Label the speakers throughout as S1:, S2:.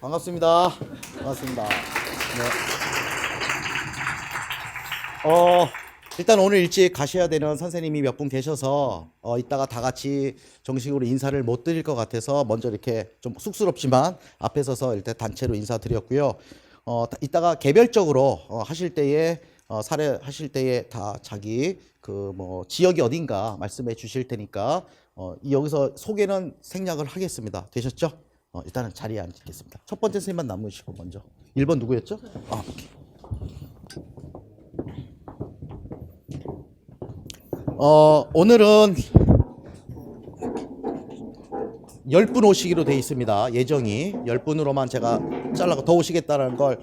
S1: 반갑습니다. 반갑습니다. 네. 일단 오늘 일찍 가셔야 되는 선생님이 몇 분 계셔서 이따가 다 같이 정식으로 인사를 못 드릴 것 같아서 먼저 이렇게 좀 쑥스럽지만 앞에 서서 일단 단체로 인사드렸고요. 이따가 개별적으로 하실 때에 사례하실 때에 다 자기 그 뭐 지역이 어딘가 말씀해 주실 테니까 여기서 소개는 생략을 하겠습니다. 되셨죠? 일단은 자리에 앉겠습니다. 첫 번째 선생님만 남으시고 먼저. 1번 누구였죠? 오케이. 오늘은 10분 오시기로 돼 있습니다. 예정이 10분으로만 제가 잘라고 더 오시겠다는 걸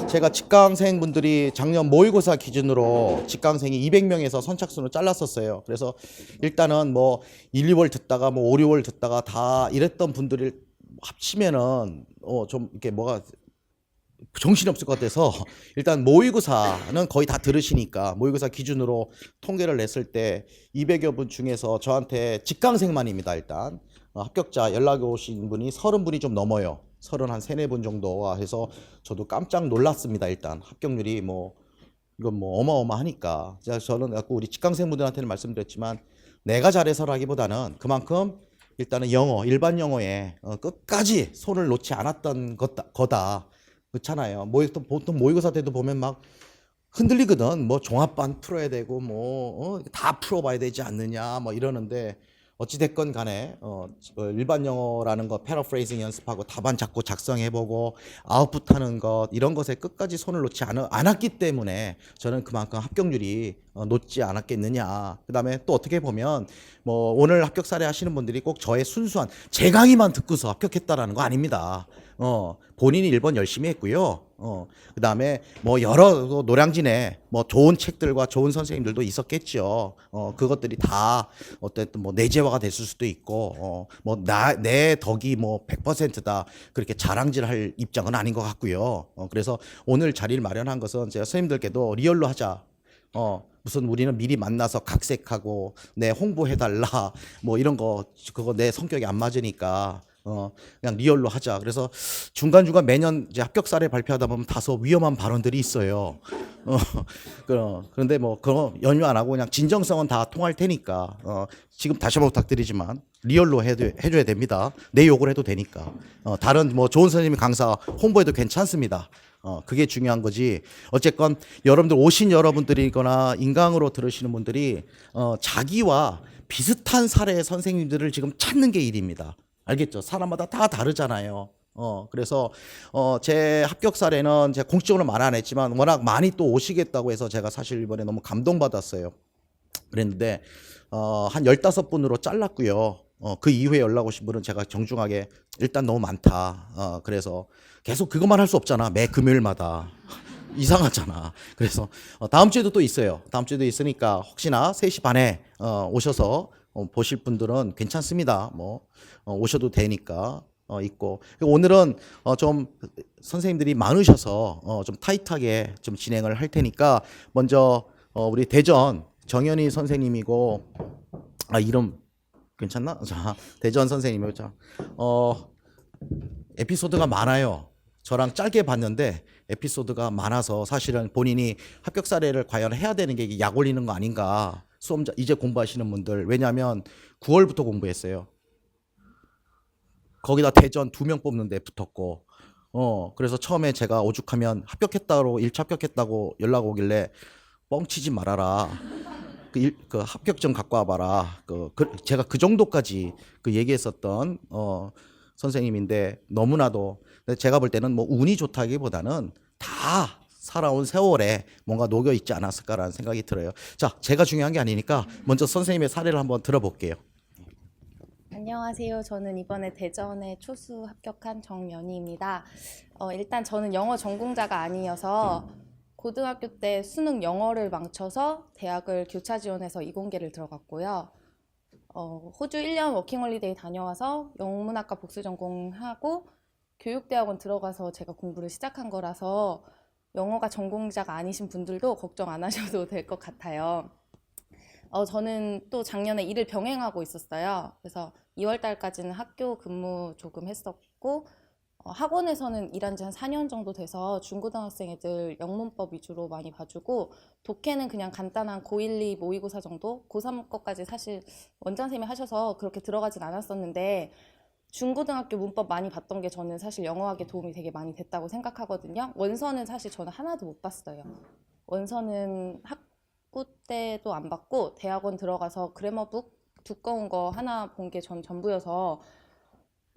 S1: 제가 직강생분들이 작년 모의고사 기준으로 직강생이 200명에서 선착순을 잘랐었어요. 그래서 일단은 뭐 1, 2월 듣다가 뭐 5, 6월 듣다가 다 이랬던 분들이 합치면은 좀 이렇게 뭐가 정신없을 것 같아서 일단 모의고사는 거의 다 들으시니까 모의고사 기준으로 통계를 냈을 때 200여 분 중에서 저한테 직강생만입니다. 일단 합격자 연락이 오신 분이 30분이 좀 넘어요. 30 한 3, 4분 정도와 해서 저도 깜짝 놀랐습니다. 일단 합격률이 뭐 이건 뭐 어마어마하니까 저는 우리 직강생분들한테는 말씀드렸지만 내가 잘해서라기보다는 그만큼 일단은 영어 일반 영어에 끝까지 손을 놓지 않았던 거다. 그렇잖아요. 보통 모의고사 때도 보면 막 흔들리거든. 뭐 종합반 풀어야 되고 뭐 다 풀어봐야 되지 않느냐 뭐 이러는데 어찌됐건 간에 일반 영어라는 거 패러프레이징 연습하고 답안 자꾸 작성해보고 아웃풋 하는 것 이런 것에 끝까지 손을 놓지 않았기 때문에 저는 그만큼 합격률이 높지 않았겠느냐. 그 다음에 또 어떻게 보면 뭐 오늘 합격 사례 하시는 분들이 꼭 저의 순수한 제 강의만 듣고서 합격했다라는 거 아닙니다. 본인이 1번 열심히 했고요. 그 다음에 뭐 여러 노량진에 뭐 좋은 책들과 좋은 선생님들도 있었겠죠. 그것들이 다 어쨌든 뭐 내재화가 됐을 수도 있고, 뭐 내 덕이 뭐 100%다. 그렇게 자랑질할 입장은 아닌 것 같고요. 그래서 오늘 자리를 마련한 것은 제가 선생님들께도 리얼로 하자. 무슨 우리는 미리 만나서 각색하고 내 홍보해달라 뭐 이런 거 그거 내 성격이 안 맞으니까 그냥 리얼로 하자. 그래서 중간중간 매년 이제 합격 사례 발표하다 보면 다소 위험한 발언들이 있어요. 그런데 뭐 그거 연유 안 하고 그냥 진정성은 다 통할 테니까 지금 다시 한번 부탁드리지만 리얼로 해줘야 됩니다. 내 욕을 해도 되니까 다른 뭐 좋은 선생님 강사 홍보해도 괜찮습니다. 그게 중요한 거지. 어쨌건 여러분들 오신 여러분들이거나 인강으로 들으시는 분들이 자기와 비슷한 사례의 선생님들을 지금 찾는 게 일입니다. 알겠죠? 사람마다 다 다르잖아요. 그래서 제 합격 사례는 제가 공식적으로 말 안 했지만 워낙 많이 또 오시겠다고 해서 제가 사실 이번에 너무 감동받았어요. 그랬는데 한 15분으로 잘랐고요. 그 이후에 연락 오신 분은 제가 정중하게 일단 너무 많다. 그래서 계속 그것만 할 수 없잖아. 매 금요일마다. 이상하잖아. 그래서 다음 주에도 또 있어요. 다음 주에도 있으니까 혹시나 3시 반에 오셔서 보실 분들은 괜찮습니다. 뭐 오셔도 되니까 있고 오늘은 좀 선생님들이 많으셔서 좀 타이트하게 좀 진행을 할 테니까 먼저 우리 대전 정현희 선생님이고 이름 괜찮나? 자 대전 선생님이요. 자 에피소드가 많아요. 저랑 짧게 봤는데 에피소드가 많아서 사실은 본인이 합격 사례를 과연 해야 되는 게 약 올리는 거 아닌가. 수험자 이제 공부하시는 분들 왜냐하면 9월부터 공부했어요. 거기다 대전 2명 뽑는데 붙었고 그래서 처음에 제가 오죽하면 합격했다고 1차 합격했다고 연락 오길래 뻥치지 말아라. 그 합격증 갖고 와봐라. 제가 그 정도까지 얘기했었던 선생님인데 너무나도 제가 볼 때는 뭐 운이 좋다기보다는 다 살아온 세월에 뭔가 녹여 있지 않았을까라는 생각이 들어요. 자, 제가 중요한 게 아니니까 먼저 선생님의 사례를 한번 들어볼게요.
S2: 안녕하세요. 저는 이번에 대전에 초수 합격한 정연희입니다. 일단 저는 영어 전공자가 아니어서 고등학교 때 수능 영어를 망쳐서 대학을 교차 지원해서 이공계를 들어갔고요. 호주 1년 워킹홀리데이 다녀와서 영문학과 복수 전공하고 교육대학원 들어가서 제가 공부를 시작한 거라서 영어가 전공자가 아니신 분들도 걱정 안 하셔도 될 것 같아요. 저는 또 작년에 일을 병행하고 있었어요. 그래서 2월 달까지는 학교 근무 조금 했었고 학원에서는 일한 지 한 4년 정도 돼서 중고등학생 애들 영문법 위주로 많이 봐주고 독해는 그냥 간단한 고1, 2 모의고사 정도? 고3 거까지 사실 원장쌤이 하셔서 그렇게 들어가진 않았었는데 중고등학교 문법 많이 봤던 게 저는 사실 영어학에 도움이 되게 많이 됐다고 생각하거든요. 원서는 사실 저는 하나도 못 봤어요. 원서는 학부 때도 안 봤고 대학원 들어가서 그래머북 두꺼운 거 하나 본 게 전 전부여서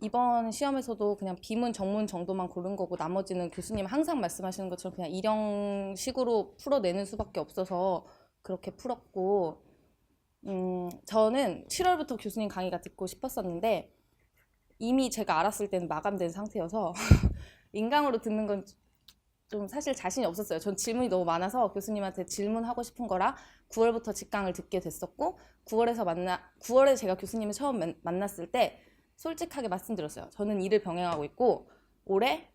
S2: 이번 시험에서도 그냥 비문, 정문 정도만 고른 거고 나머지는 교수님 항상 말씀하시는 것처럼 그냥 일형식으로 풀어내는 수밖에 없어서 그렇게 풀었고 저는 7월부터 교수님 강의가 듣고 싶었었는데 이미 제가 알았을 때는 마감된 상태여서 인강으로 듣는 건 좀 사실 자신이 없었어요. 전 질문이 너무 많아서 교수님한테 질문하고 싶은 거라 9월부터 직강을 듣게 됐었고 9월에 제가 교수님을 처음 만났을 때 솔직하게 말씀드렸어요. 저는 일을 병행하고 있고 올해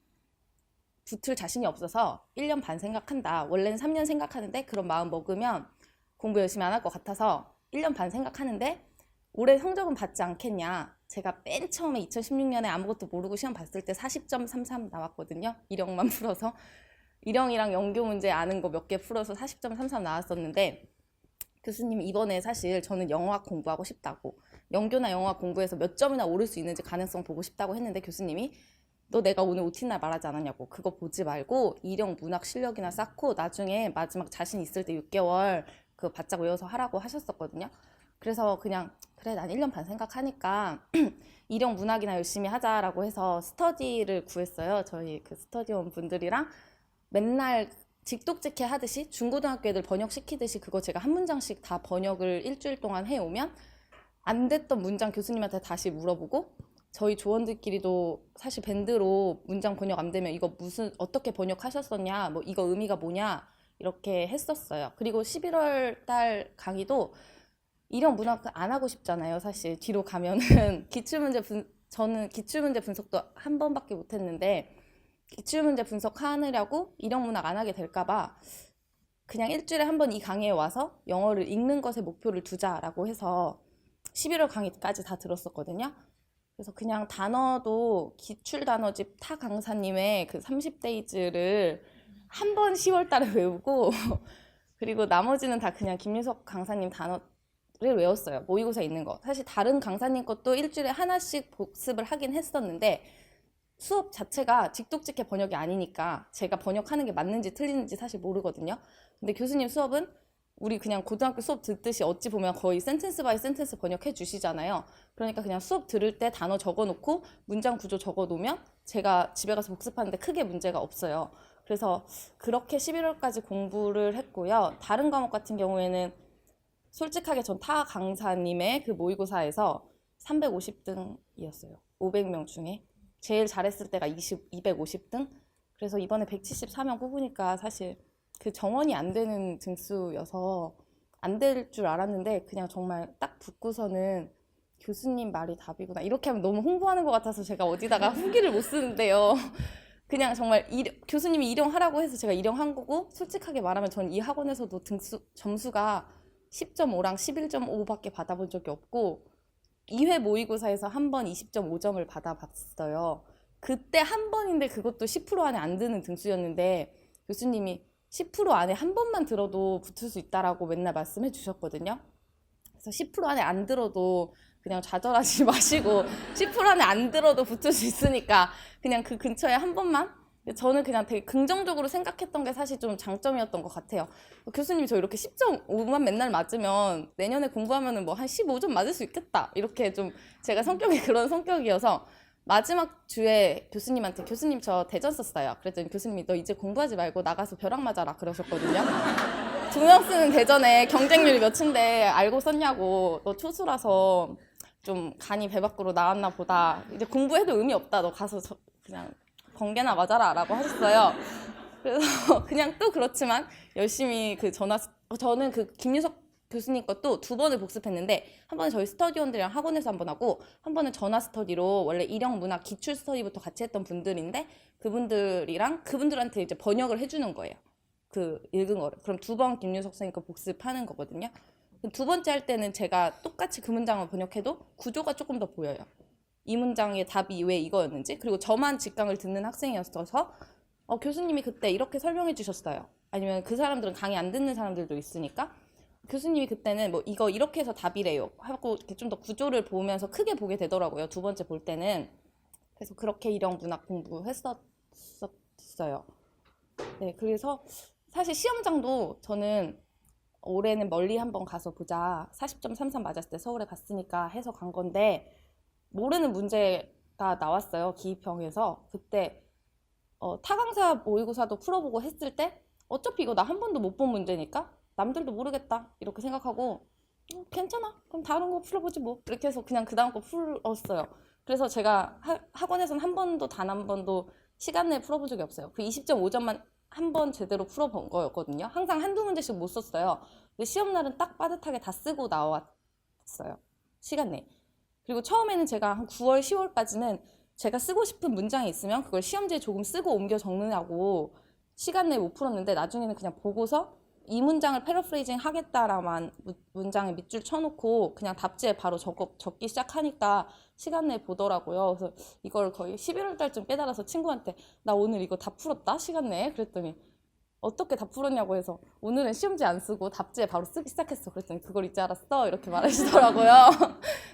S2: 붙을 자신이 없어서 1년 반 생각한다. 원래는 3년 생각하는데 그런 마음 먹으면 공부 열심히 안 할 것 같아서 1년 반 생각하는데 올해 성적은 받지 않겠냐. 제가 맨 처음에 2016년에 아무것도 모르고 시험 봤을 때 40.33 나왔거든요. 일형만 풀어서. 일형이랑 연교 문제 아는 거 몇 개 풀어서 40.33 나왔었는데 교수님이 이번에 사실 저는 영어학 공부하고 싶다고 연교나 영어학 공부해서 몇 점이나 오를 수 있는지 가능성 보고 싶다고 했는데 교수님이 너 내가 오늘 OT날 말하지 않았냐고 그거 보지 말고 일형 문학 실력이나 쌓고 나중에 마지막 자신 있을 때 6개월 그 바짝 외워서 하라고 하셨었거든요. 그래서 그냥 그래 난 1년 반 생각하니까 일형 문학이나 열심히 하자라고 해서 스터디를 구했어요. 저희 그 스터디원 분들이랑 맨날 직독직해 하듯이 중고등학교 애들 번역시키듯이 그거 제가 한 문장씩 다 번역을 일주일 동안 해오면 안 됐던 문장 교수님한테 다시 물어보고 저희 조원들끼리도 사실 밴드로 문장 번역 안 되면 이거 무슨 어떻게 번역하셨었냐 뭐 이거 의미가 뭐냐 이렇게 했었어요. 그리고 11월 달 강의도 일형 문학 안 하고 싶잖아요. 사실 뒤로 가면은 저는 기출문제 분석도 한 번밖에 못 했는데 기출문제 분석하느라고 일형 문학 안 하게 될까봐 그냥 일주일에 한 번 이 강의에 와서 영어를 읽는 것에 목표를 두자라고 해서 11월 강의까지 다 들었었거든요. 그래서 그냥 단어도 기출 단어집 타 강사님의 그 30데이즈를 한 번 10월 달에 외우고 그리고 나머지는 다 그냥 김유석 강사님 단어를 외웠어요. 모의고사 있는 거. 사실 다른 강사님 것도 일주일에 하나씩 복습을 하긴 했었는데 수업 자체가 직독직해 번역이 아니니까 제가 번역하는 게 맞는지 틀리는지 사실 모르거든요. 근데 교수님 수업은 우리 그냥 고등학교 수업 듣듯이 어찌 보면 거의 센텐스 바이 센텐스 번역해 주시잖아요. 그러니까 그냥 수업 들을 때 단어 적어놓고 문장 구조 적어놓으면 제가 집에 가서 복습하는데 크게 문제가 없어요. 그래서 그렇게 11월까지 공부를 했고요. 다른 과목 같은 경우에는 솔직하게 전 타 강사님의 그 모의고사에서 350등이었어요. 500명 중에. 제일 잘했을 때가 250등? 그래서 이번에 174명 뽑으니까 사실 그 정원이 안 되는 등수여서 안 될 줄 알았는데 그냥 정말 딱 붙고서는 교수님 말이 답이구나. 이렇게 하면 너무 홍보하는 것 같아서 제가 어디다가 후기를 못 쓰는데요. 그냥 정말 교수님이 일형하라고 해서 제가 일형한 거고 솔직하게 말하면 전 이 학원에서도 점수가 10.5랑 11.5밖에 받아본 적이 없고 2회 모의고사에서 한 번 20.5점을 받아봤어요. 그때 한 번인데 그것도 10% 안에 안 드는 등수였는데 교수님이 10% 안에 한 번만 들어도 붙을 수 있다라고 맨날 말씀해 주셨거든요. 그래서 10% 안에 안 들어도 그냥 좌절하지 마시고 10% 안에 안 들어도 붙을 수 있으니까 그냥 그 근처에 한 번만 저는 그냥 되게 긍정적으로 생각했던 게 사실 좀 장점이었던 것 같아요. 교수님이 저 이렇게 10.5만 맨날 맞으면 내년에 공부하면은 뭐 한 15점 맞을 수 있겠다. 이렇게 좀 제가 성격이 그런 성격이어서 마지막 주에 교수님한테 교수님 저 대전 썼어요. 그랬더니 교수님이 너 이제 공부하지 말고 나가서 벼락 맞아라 그러셨거든요. 2명 쓰는 대전에 경쟁률이 몇인데 알고 썼냐고 너 초수라서 좀 간이 배 밖으로 나왔나 보다. 이제 공부해도 의미 없다. 너 가서 그냥 번개나 맞아라 라고 하셨어요. 그래서 그냥 또 그렇지만 열심히 저는 그 김유석 교수님 것도 2번을 복습했는데 한 번은 저희 스터디원들이랑 학원에서 한 번 하고 한 번은 전화 스터디로 원래 일형 문학 기출 스터디부터 같이 했던 분들인데 그분들한테 이제 번역을 해주는 거예요. 그 읽은 거를. 그럼 2번 김유석 선생님 거 복습하는 거거든요. 2번째 할 때는 제가 똑같이 그 문장을 번역해도 구조가 조금 더 보여요. 이 문장의 답이 왜 이거였는지, 그리고 저만 직강을 듣는 학생이었어서 교수님이 그때 이렇게 설명해 주셨어요. 아니면 그 사람들은 강의 안 듣는 사람들도 있으니까 교수님이 그때는 뭐 이거 이렇게 해서 답이래요 하고 이렇게 좀 더 구조를 보면서 크게 보게 되더라고요. 두 번째 볼 때는. 그래서 그렇게 일형 문학 공부했었어요. 네, 그래서 사실 시험장도 저는 올해는 멀리 한번 가서 보자. 40.33 맞았을 때 서울에 갔으니까 해서 간 건데 모르는 문제가 나왔어요. 기입형에서. 그때 타강사 모의고사도 풀어보고 했을 때 어차피 이거 나 한 번도 못 본 문제니까 남들도 모르겠다 이렇게 생각하고 괜찮아 그럼 다른 거 풀어보지 뭐 이렇게 해서 그냥 그 다음 거 풀었어요. 그래서 제가 학원에서는 단 한 번도 시간 내에 풀어본 적이 없어요. 그 20.5점만 한 번 제대로 풀어본 거였거든요. 항상 한두 문제씩 못 썼어요. 근데 시험날은 딱 빠듯하게 다 쓰고 나왔어요. 시간 내에. 그리고 처음에는 제가 한 9월, 10월까지는 제가 쓰고 싶은 문장이 있으면 그걸 시험지에 조금 쓰고 옮겨 적느냐고 시간 내에 못 풀었는데 나중에는 그냥 보고서 이 문장을 패러프레이징 하겠다라만 문장에 밑줄 쳐놓고 그냥 답지에 바로 적기 시작하니까 시간 내에 보더라고요. 그래서 이걸 거의 11월 달쯤 깨달아서 친구한테 나 오늘 이거 다 풀었다 시간 내에 그랬더니 어떻게 다 풀었냐고 해서 오늘은 시험지 안 쓰고 답지에 바로 쓰기 시작했어. 그랬더니 그걸 이제 알았어 이렇게 말하시더라고요.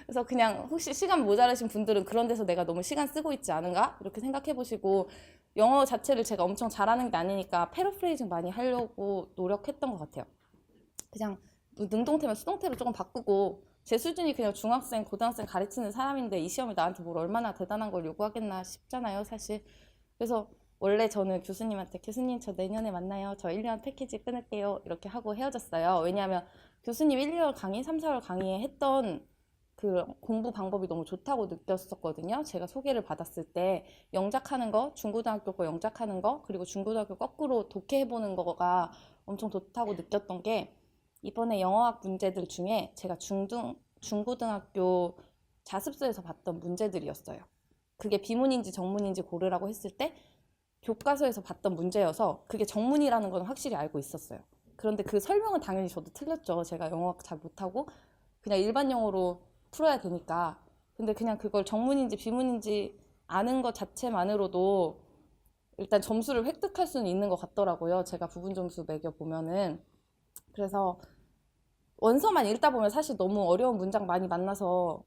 S2: 그래서 그냥 혹시 시간 모자라신 분들은 그런 데서 내가 너무 시간 쓰고 있지 않은가 이렇게 생각해 보시고, 영어 자체를 제가 엄청 잘하는 게 아니니까 패러프레이징 많이 하려고 노력했던 것 같아요. 그냥 능동태면 수동태로 조금 바꾸고, 제 수준이 그냥 중학생, 고등학생 가르치는 사람인데 이 시험이 나한테 뭘 얼마나 대단한 걸 요구하겠나 싶잖아요, 사실. 그래서 원래 저는 교수님한테 교수님 저 내년에 만나요. 저 1년 패키지 끊을게요. 이렇게 하고 헤어졌어요. 왜냐하면 교수님 1, 2월 강의, 3, 4월 강의에 했던 그 공부 방법이 너무 좋다고 느꼈었거든요. 제가 소개를 받았을 때 영작하는 거, 중고등학교 거 영작하는 거, 그리고 중고등학교 거꾸로 독해해보는 거가 엄청 좋다고 느꼈던 게, 이번에 영어학 문제들 중에 제가 중고등학교 자습서에서 봤던 문제들이었어요. 그게 비문인지 정문인지 고르라고 했을 때 교과서에서 봤던 문제여서 그게 정문이라는 건 확실히 알고 있었어요. 그런데 그 설명은 당연히 저도 틀렸죠. 제가 영어학 잘 못하고 그냥 일반 영어로 풀어야 되니까. 근데 그냥 그걸 정문인지 비문인지 아는 것 자체만으로도 일단 점수를 획득할 수는 있는 것 같더라고요. 제가 부분 점수 매겨보면은. 그래서 원서만 읽다 보면 사실 너무 어려운 문장 많이 만나서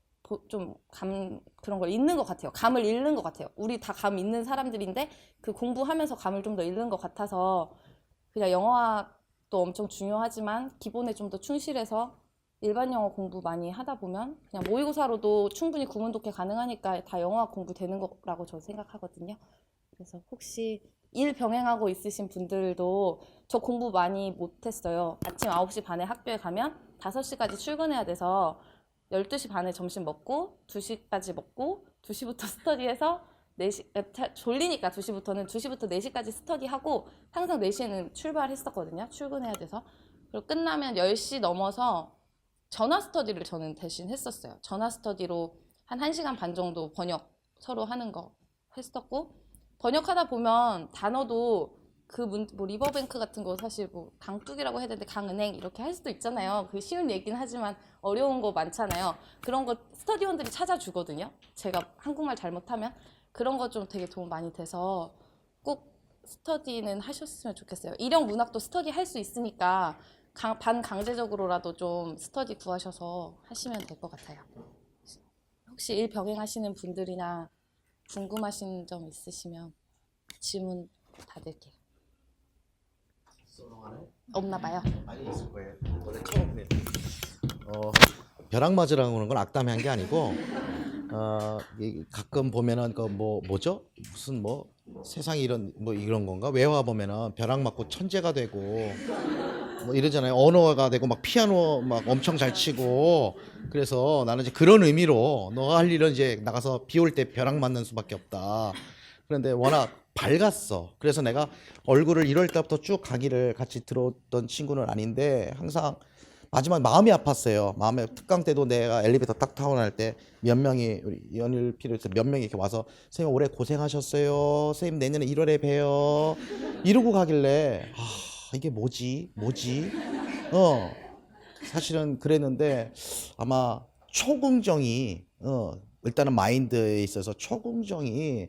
S2: 좀 그런 걸 잃는 것 같아요. 감을 잃는 것 같아요. 우리 다 감 있는 사람들인데 그 공부하면서 감을 좀 더 잃는 것 같아서 그냥 영어학도 엄청 중요하지만 기본에 좀 더 충실해서 일반 영어 공부 많이 하다 보면 그냥 모의고사로도 충분히 구문 독해 가능하니까 다 영어학 공부 되는 거라고 저는 생각하거든요. 그래서 혹시 일 병행하고 있으신 분들도 저 공부 많이 못했어요. 아침 9시 반에 학교에 가면 5시까지 출근해야 돼서 12시 반에 점심 먹고 2시까지 먹고 2시부터 스터디해서 4시, 졸리니까 2시부터 4시까지 스터디하고 항상 4시에는 출발했었거든요. 출근해야 돼서. 그리고 끝나면 10시 넘어서 전화 스터디를 저는 대신 했었어요. 전화 스터디로 한 1시간 반 정도 번역 서로 하는 거 했었고, 번역하다 보면 단어도 뭐 리버뱅크 같은 거 사실 뭐 강둑이라고 해야 되는데 강은행 이렇게 할 수도 있잖아요. 그게 쉬운 얘기는 하지만 어려운 거 많잖아요. 그런 거 스터디원들이 찾아주거든요. 제가 한국말 잘못하면. 그런 거 좀 되게 도움 많이 돼서 꼭 스터디는 하셨으면 좋겠어요. 일형 문학도 스터디 할 수 있으니까 반강제적으로라도 좀 스터디 구하셔서 하시면 될 것 같아요. 혹시 일 병행하시는 분들이나 궁금하신 점 있으시면 질문 받을게요. 없나 봐요.
S1: 많이 있을 거예요. 원래 처음에 벼락 맞으라고 하는 건 악담한 게 아니고 가끔 보면은 그 뭐죠? 무슨 뭐 세상에 이런 건가? 외화 보면은 벼락 맞고 천재가 되고 뭐 이러잖아요. 언어가 되고 막 피아노 막 엄청 잘 치고. 그래서 나는 이제 그런 의미로 너가 할 일은 이제 나가서 비 올 때 벼락 맞는 수밖에 없다. 그런데 워낙 밝았어. 그래서 내가 얼굴을 1월 달부터 쭉 강의를 같이 들었던 친구는 아닌데 항상 마지막 마음이 아팠어요. 마음에 특강 때도 내가 엘리베이터 딱 타고 날 때 몇 명이 우리 연일피로해서 몇 명이 이렇게 와서 선생님 올해 고생하셨어요. 선생님 내년에 1월에 봬요. 이러고 가길래 이게 뭐지? 사실은 그랬는데 아마 초긍정이 일단은 마인드에 있어서 초긍정이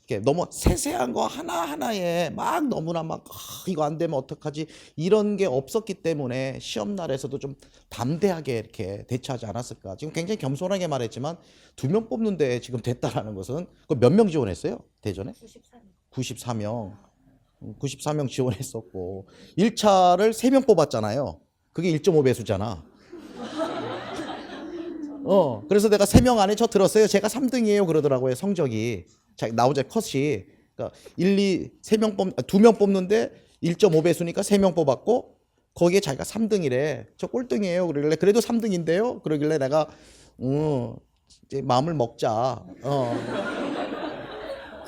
S1: 이렇게 너무 세세한 거 하나하나에 막 너무나 막 이거 안 되면 어떡하지 이런 게 없었기 때문에 시험 날에서도 좀 담대하게 이렇게 대처하지 않았을까. 지금 굉장히 겸손하게 말했지만 2명 뽑는데 지금 됐다라는 것은 그 몇 명 지원했어요? 대전에? 94명. 94명 지원했었고 1차를 3명 뽑았잖아요. 그게 1.5배수잖아. 그래서 내가 3명 안에 저 들었어요. 제가 3등이에요 그러더라고요. 성적이. 자, 나 혼자 컷이. 그러니까 2명 뽑는데 1.5배수니까 3명 뽑았고 거기에 자기가 3등이래. 저 꼴등이에요. 그러길래 그래도 3등인데요. 그러길래 내가 이제 마음을 먹자.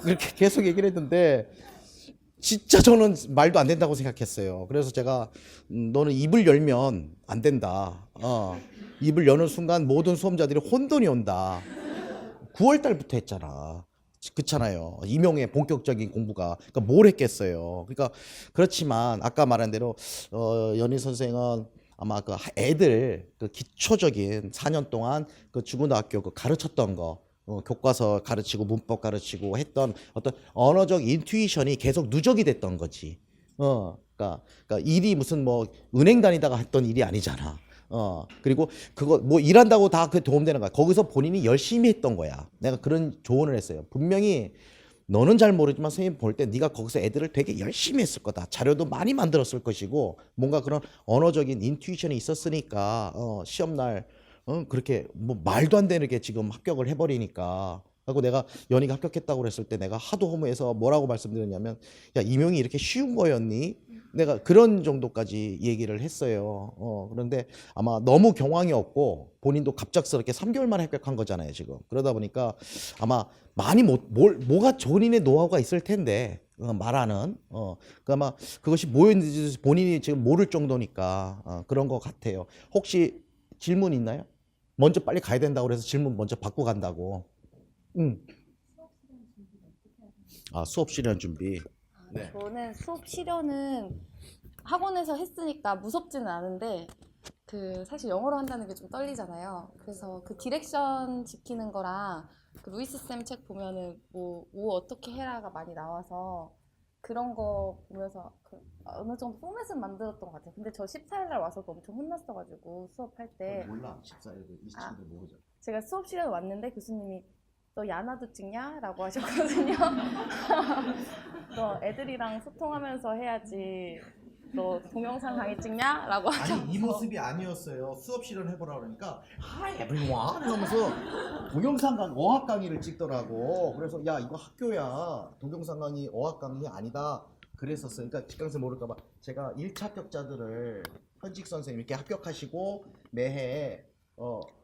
S1: 그렇게 계속 얘기를 했는데 진짜 저는 말도 안 된다고 생각했어요. 그래서 제가 너는 입을 열면 안 된다. 입을 여는 순간 모든 수험자들이 혼돈이 온다. 9월 달부터 했잖아. 그렇잖아요. 임용의 본격적인 공부가. 그러니까 뭘 했겠어요. 그러니까 그렇지만 아까 말한 대로 연희 선생은 아마 그 애들 그 기초적인 4년 동안 그 중고등학교 그 가르쳤던 거 교과서 가르치고 문법 가르치고 했던 어떤 언어적 인투이션이 계속 누적이 됐던 거지. 그러니까 일이 무슨 뭐 은행 다니다가 했던 일이 아니잖아. 그리고 그거 뭐 일한다고 다 그 도움되는 거야. 거기서 본인이 열심히 했던 거야. 내가 그런 조언을 했어요. 분명히 너는 잘 모르지만 선생님 볼 때 네가 거기서 애들을 되게 열심히 했을 거다. 자료도 많이 만들었을 것이고 뭔가 그런 언어적인 인투이션이 있었으니까 시험 날 그렇게 뭐 말도 안 되는 게 지금 합격을 해버리니까. 하고 내가 연희가 합격했다고 그랬을 때 내가 하도 허무해서 뭐라고 말씀드렸냐면 야 임용이 이렇게 쉬운 거였니? 내가 그런 정도까지 얘기를 했어요. 그런데 아마 너무 경황이 없고 본인도 갑작스럽게 3개월 만에 합격한 거잖아요 지금. 그러다 보니까 아마 많이 뭐가 본인의 노하우가 있을 텐데 말하는 그 아마 그것이 뭐였는지 본인이 지금 모를 정도니까 그런 것 같아요. 혹시 질문 있나요? 먼저 빨리 가야 된다고 그래서 질문 먼저 받고 간다고. 응. 아 수업 실현 준비. 네.
S2: 저는 수업 실현은 학원에서 했으니까 무섭지는 않은데 그 사실 영어로 한다는 게 좀 떨리잖아요. 그래서 그 디렉션 지키는 거랑 그 루이스 쌤 책 보면은 뭐 어떻게 해라가 많이 나와서 그런 거 보면서 어느 정도 포맷은 만들었던 것 같아요. 근데 저 14일 날 와서도 엄청 혼났어가지고 수업할 때
S1: 몰라 14일도 이 친구들 모르죠.
S2: 제가 수업 시간에 왔는데 교수님이 너 야나도 찍냐? 라고 하셨거든요. 너 애들이랑 소통하면서 해야지. 너 동영상 강의 찍냐? 라고 하셨어.
S1: 아니 이 모습이 아니었어요. 수업 실현 해보라 그러니까 Hi everyone 하면서 동영상 강의 어학 강의를 찍더라고. 그래서 야 이거 학교야. 동영상 강의 어학 강의 아니다. 그랬었어요. 그러니까 직강생 모를까봐 제가 1차 합격자들을 현직 선생님 이렇게 합격하시고 매해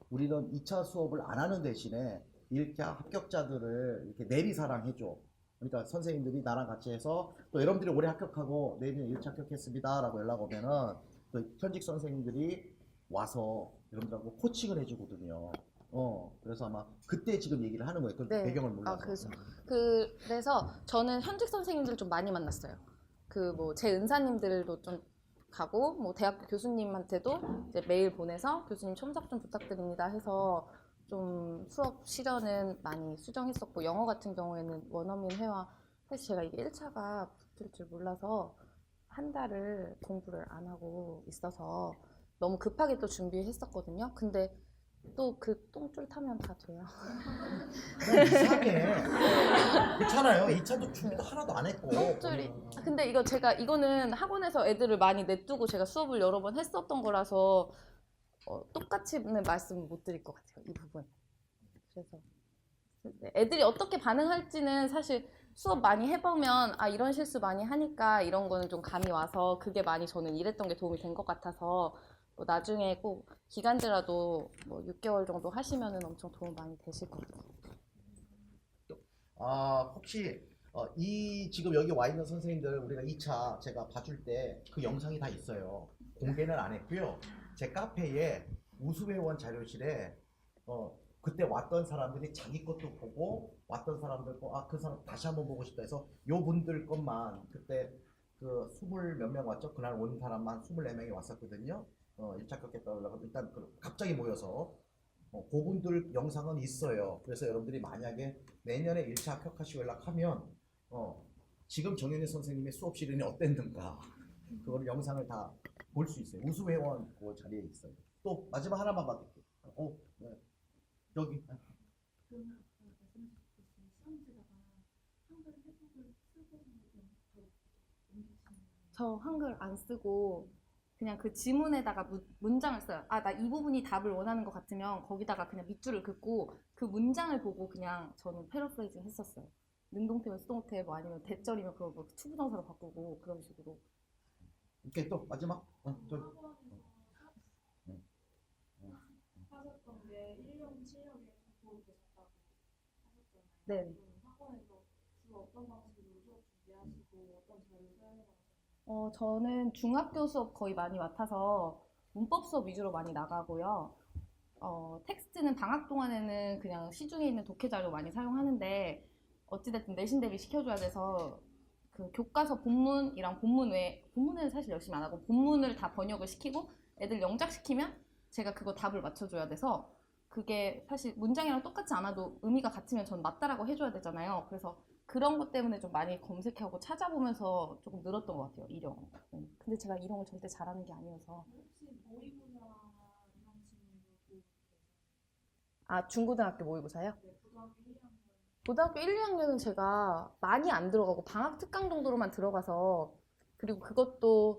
S1: 우리는 2차 수업을 안 하는 대신에 1차 합격자들을 이렇게 내리사랑 해줘. 그러니까 선생님들이 나랑 같이 해서 또 여러분들이 올해 합격하고 내년에 1차 합격했습니다 라고 연락 오면은 또 현직 선생님들이 와서 여러분들하고 코칭을 해주거든요. 그래서 아마 그때 지금 얘기를 하는 거예요. 그
S2: 네.
S1: 배경을 몰라서.
S2: 아, 그래서 저는 현직 선생님들 좀 많이 만났어요. 그 뭐 제 은사님들도 좀 가고 뭐 대학교 교수님한테도 이제 메일 보내서 교수님 첨삭 좀 부탁드립니다 해서 좀 수업 실현은 많이 수정했었고 영어 같은 경우에는 원어민 회화 사실 제가 이게 1차가 붙을 줄 몰라서 한 달을 공부를 안 하고 있어서 너무 급하게 또 준비했었거든요. 근데 또 그 똥줄 타면 다 돼요.
S1: 이상해. 그렇잖아요. 2차도 준비도 하나도 안 했고.
S2: 똥줄이. 근데 이거는 학원에서 애들을 많이 내두고 제가 수업을 여러 번 했었던 거라서 똑같이는 말씀을 못 드릴 것 같아요. 이 부분. 그래서 애들이 어떻게 반응할지는 사실 수업 많이 해보면 아 이런 실수 많이 하니까 이런 거는 좀 감이 와서 그게 많이 저는 이랬던 게 도움이 된 것 같아서 뭐 나중에 꼭 기간제라도 뭐 6개월 정도 하시면은 엄청 도움 많이 되실 것 같아요.
S1: 혹시 이 지금 여기 와 있는 선생님들 우리가 2차 제가 봐줄 때 그 영상이 다 있어요. 공개는 안 했고요. 제 카페에 우수회원 자료실에 그때 왔던 사람들이 자기 것도 보고 왔던 사람들 그 사람 다시 한번 보고 싶다 해서 요 분들 것만 그때 그 20 몇 명 왔죠. 그날 온 사람만 24명이 왔었거든요. 1차 합격했다고 연락을 일단 갑자기 모여서 그분들 영상은 있어요. 그래서 여러분들이 만약에 내년에 1차 합격하시고 연락하면 지금 정현희 선생님의 수업 시간이 어땠는가 그걸 영상을 다 볼 수 있어요. 우수회원 그 자리에 있어요. 또 마지막 하나만 받을게요. 네. 여기.
S3: 그러면 아까 말씀하셨듯이 시험지다가 한글 해석을 쓰고 옮기시는
S2: 저 한글 안 쓰고 그냥 그 지문에다가 문장을 써요. 아, 나 이 부분이 답을 원하는 것 같으면 거기다가 그냥 밑줄을 긋고 그 문장을 보고 그냥 저는 패러프레이징 했었어요. 능동태면 수동태 뭐 아니면 대절이면 그걸 뭐 투부정사로 바꾸고 그런 식으로.
S1: 이렇게 또 마지막. 저기.
S3: 하셨던 게 1년 실력에 갖고 계셨다고 하셨잖아요.
S2: 네.
S3: 그럼 학원에서 주로 어떤 방식으로 수업 준비하시고 어떤 자료 사용하셨나요?
S2: 저는 중학교 수업 거의 많이 맡아서 문법 수업 위주로 많이 나가고요. 텍스트는 방학 동안에는 그냥 시중에 있는 독해 자료 많이 사용하는데 어찌됐든 내신 대비 시켜줘야 돼서 그 교과서 본문이랑 본문 외에 본문에는 사실 열심히 안 하고 본문을 다 번역을 시키고 애들 영작시키면 제가 그거 답을 맞춰줘야 돼서 그게 사실 문장이랑 똑같지 않아도 의미가 같으면 전 맞다라고 해줘야 되잖아요. 그래서 그런 것 때문에 좀 많이 검색하고 찾아보면서 조금 늘었던 것 같아요, 일용. 근데 제가 일용을 절대 잘하는 게 아니어서.
S3: 혹시 모의고사 이런 식으로 또
S2: 아, 중고등학교 모의고사요?
S3: 네, 고등학교 1학년
S2: 고등학교 1, 2학년은 제가 많이 안 들어가고 방학 특강 정도로만 들어가서 그리고 그것도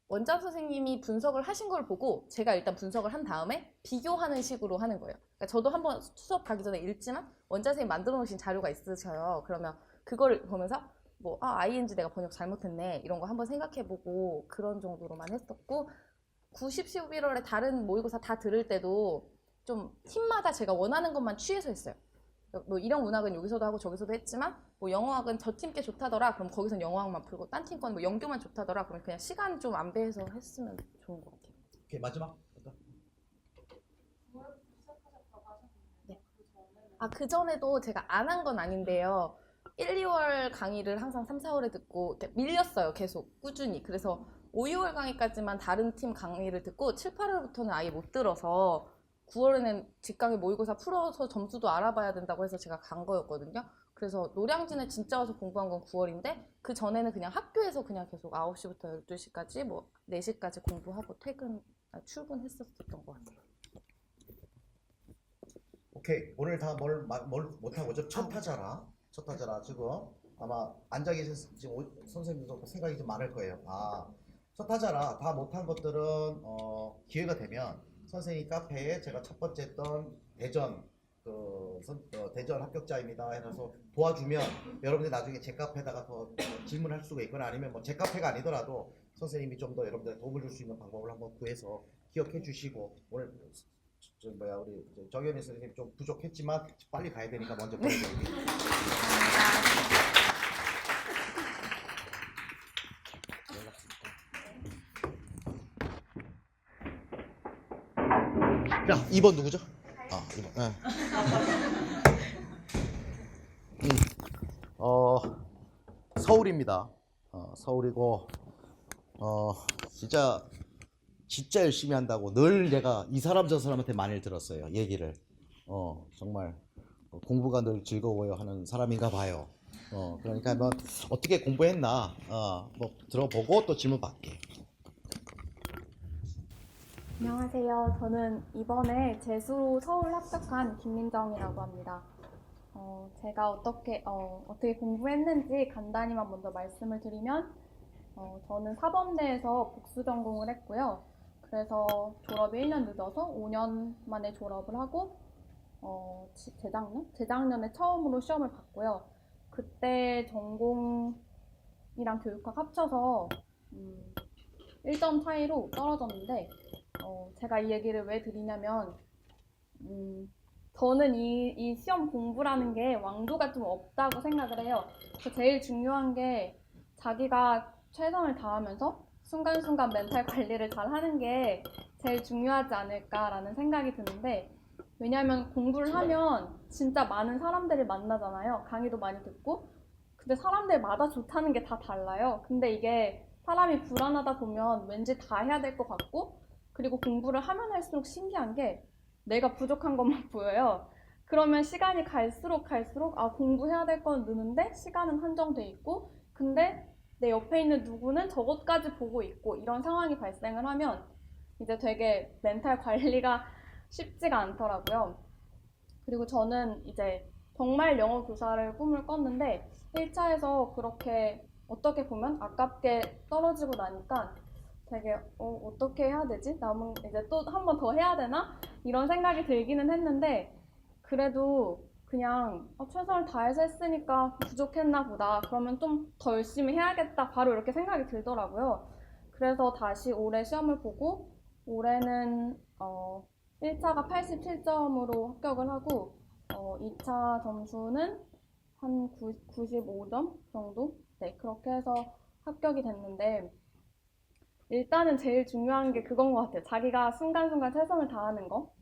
S2: 원장 선생님이 분석을 하신 걸 보고 제가 일단 분석을 한 다음에 비교하는 식으로 하는 거예요. 그러니까 저도 한번 수업 가기 전에 읽지만 원장 선생님 만들어 놓으신 자료가 있으셔요. 그러면 그거를 보면서 뭐 ING 내가 번역 잘못했네 이런 거 한번 생각해보고 그런 정도로만 했었고 90, 11월에 다른 모의고사 다 들을 때도 좀 팀마다 제가 원하는 것만 취해서 했어요. 뭐 이런 문학은 여기서도 하고 저기서도 했지만 뭐 영어학은 저 팀께 좋다더라 그럼 거기선 영어학만 풀고 딴 팀 건 뭐 영교만 좋다더라 그럼 그냥 시간 좀 안배해서 했으면 좋은 것 같아요.
S1: 오케이 마지막.
S3: 9월부터 시작하셨다고 하셨는데
S2: 네.
S3: 그 전에는
S2: 그 전에도 제가 안 한 건 아닌데요. 1, 2월 강의를 항상 3, 4월에 듣고 이렇게 밀렸어요. 계속 꾸준히. 그래서 5, 6월 강의까지만 다른 팀 강의를 듣고 7, 8월부터는 아예 못 들어서 9월에는 직강의 모의고사 풀어서 점수도 알아봐야 된다고 해서 제가 간 거였거든요. 그래서 노량진에 진짜 와서 공부한 건 9월인데 그 전에는 그냥 학교에서 그냥 계속 9시부터 12시까지 뭐 4시까지 공부하고 출근했었던 것 같아요.
S1: 오케이 오늘 다 뭘 못하고 첫 타자라 지금 아마 앉아 계신 지금 선생님도 생각이 좀 많을 거예요. 첫 타자라 다 못한 것들은 기회가 되면 선생님 카페에 제가 첫 번째 했던 대전 대전 합격자입니다 해서 도와주면 여러분들이 나중에 제 카페에다가 더 질문할 수가 있거나 아니면 뭐 제 카페가 아니더라도 선생님이 좀 더 여러분들 도움을 줄 수 있는 방법을 한번 구해서 기억해 주시고 오늘 우리 정현희 선생님 좀 부족했지만 빨리 가야 되니까 먼저 보내드릴게요. 자, 2번 누구죠? 2번. 네. 서울입니다. 서울이고 진짜 열심히 한다고 늘 내가 이 사람 저 사람한테 많이 들었어요. 얘기를. 정말 공부가 늘 즐거워요 하는 사람인가 봐요. 그러니까 뭐 어떻게 공부했나 뭐 들어보고 또 질문 받게.
S4: 안녕하세요. 저는 이번에 재수로 서울 합격한 김민정이라고 합니다. 제가 어떻게 공부했는지 간단히만 먼저 말씀을 드리면, 저는 사범대에서 복수 전공을 했고요. 그래서 졸업이 1년 늦어서 5년 만에 졸업을 하고, 재작년에 처음으로 시험을 봤고요. 그때 전공이랑 교육학 합쳐서 1점 차이로 떨어졌는데, 제가 이 얘기를 왜 드리냐면, 저는 이 시험 공부라는 게 왕도가 좀 없다고 생각을 해요. 그래서 제일 중요한 게 자기가 최선을 다하면서 순간순간 멘탈 관리를 잘 하는 게 제일 중요하지 않을까라는 생각이 드는데, 왜냐하면 공부를 하면 진짜 많은 사람들을 만나잖아요. 강의도 많이 듣고. 근데 사람들마다 좋다는 게 다 달라요. 근데 이게 사람이 불안하다 보면 왠지 다 해야 될 것 같고, 그리고 공부를 하면 할수록 신기한 게 내가 부족한 것만 보여요. 그러면 시간이 갈수록 공부해야 될 건 느는데 시간은 한정돼 있고 근데 내 옆에 있는 누구는 저것까지 보고 있고 이런 상황이 발생을 하면 이제 되게 멘탈 관리가 쉽지가 않더라고요. 그리고 저는 이제 정말 영어 교사를 꿈을 꿨는데 1차에서 그렇게 어떻게 보면 아깝게 떨어지고 나니까 되게 어떻게 해야 되지? 남은 이제 또 한 번 더 해야 되나? 이런 생각이 들기는 했는데 그래도 그냥 최선을 다해서 했으니까 부족했나 보다. 그러면 좀 더 열심히 해야겠다. 바로 이렇게 생각이 들더라고요. 그래서 다시 올해 시험을 보고 올해는 1차가 87점으로 합격을 하고 2차 점수는 한 95점 정도? 네, 그렇게 해서 합격이 됐는데 일단은 제일 중요한 게 그건 것 같아요. 자기가 순간순간 최선을 다하는 거.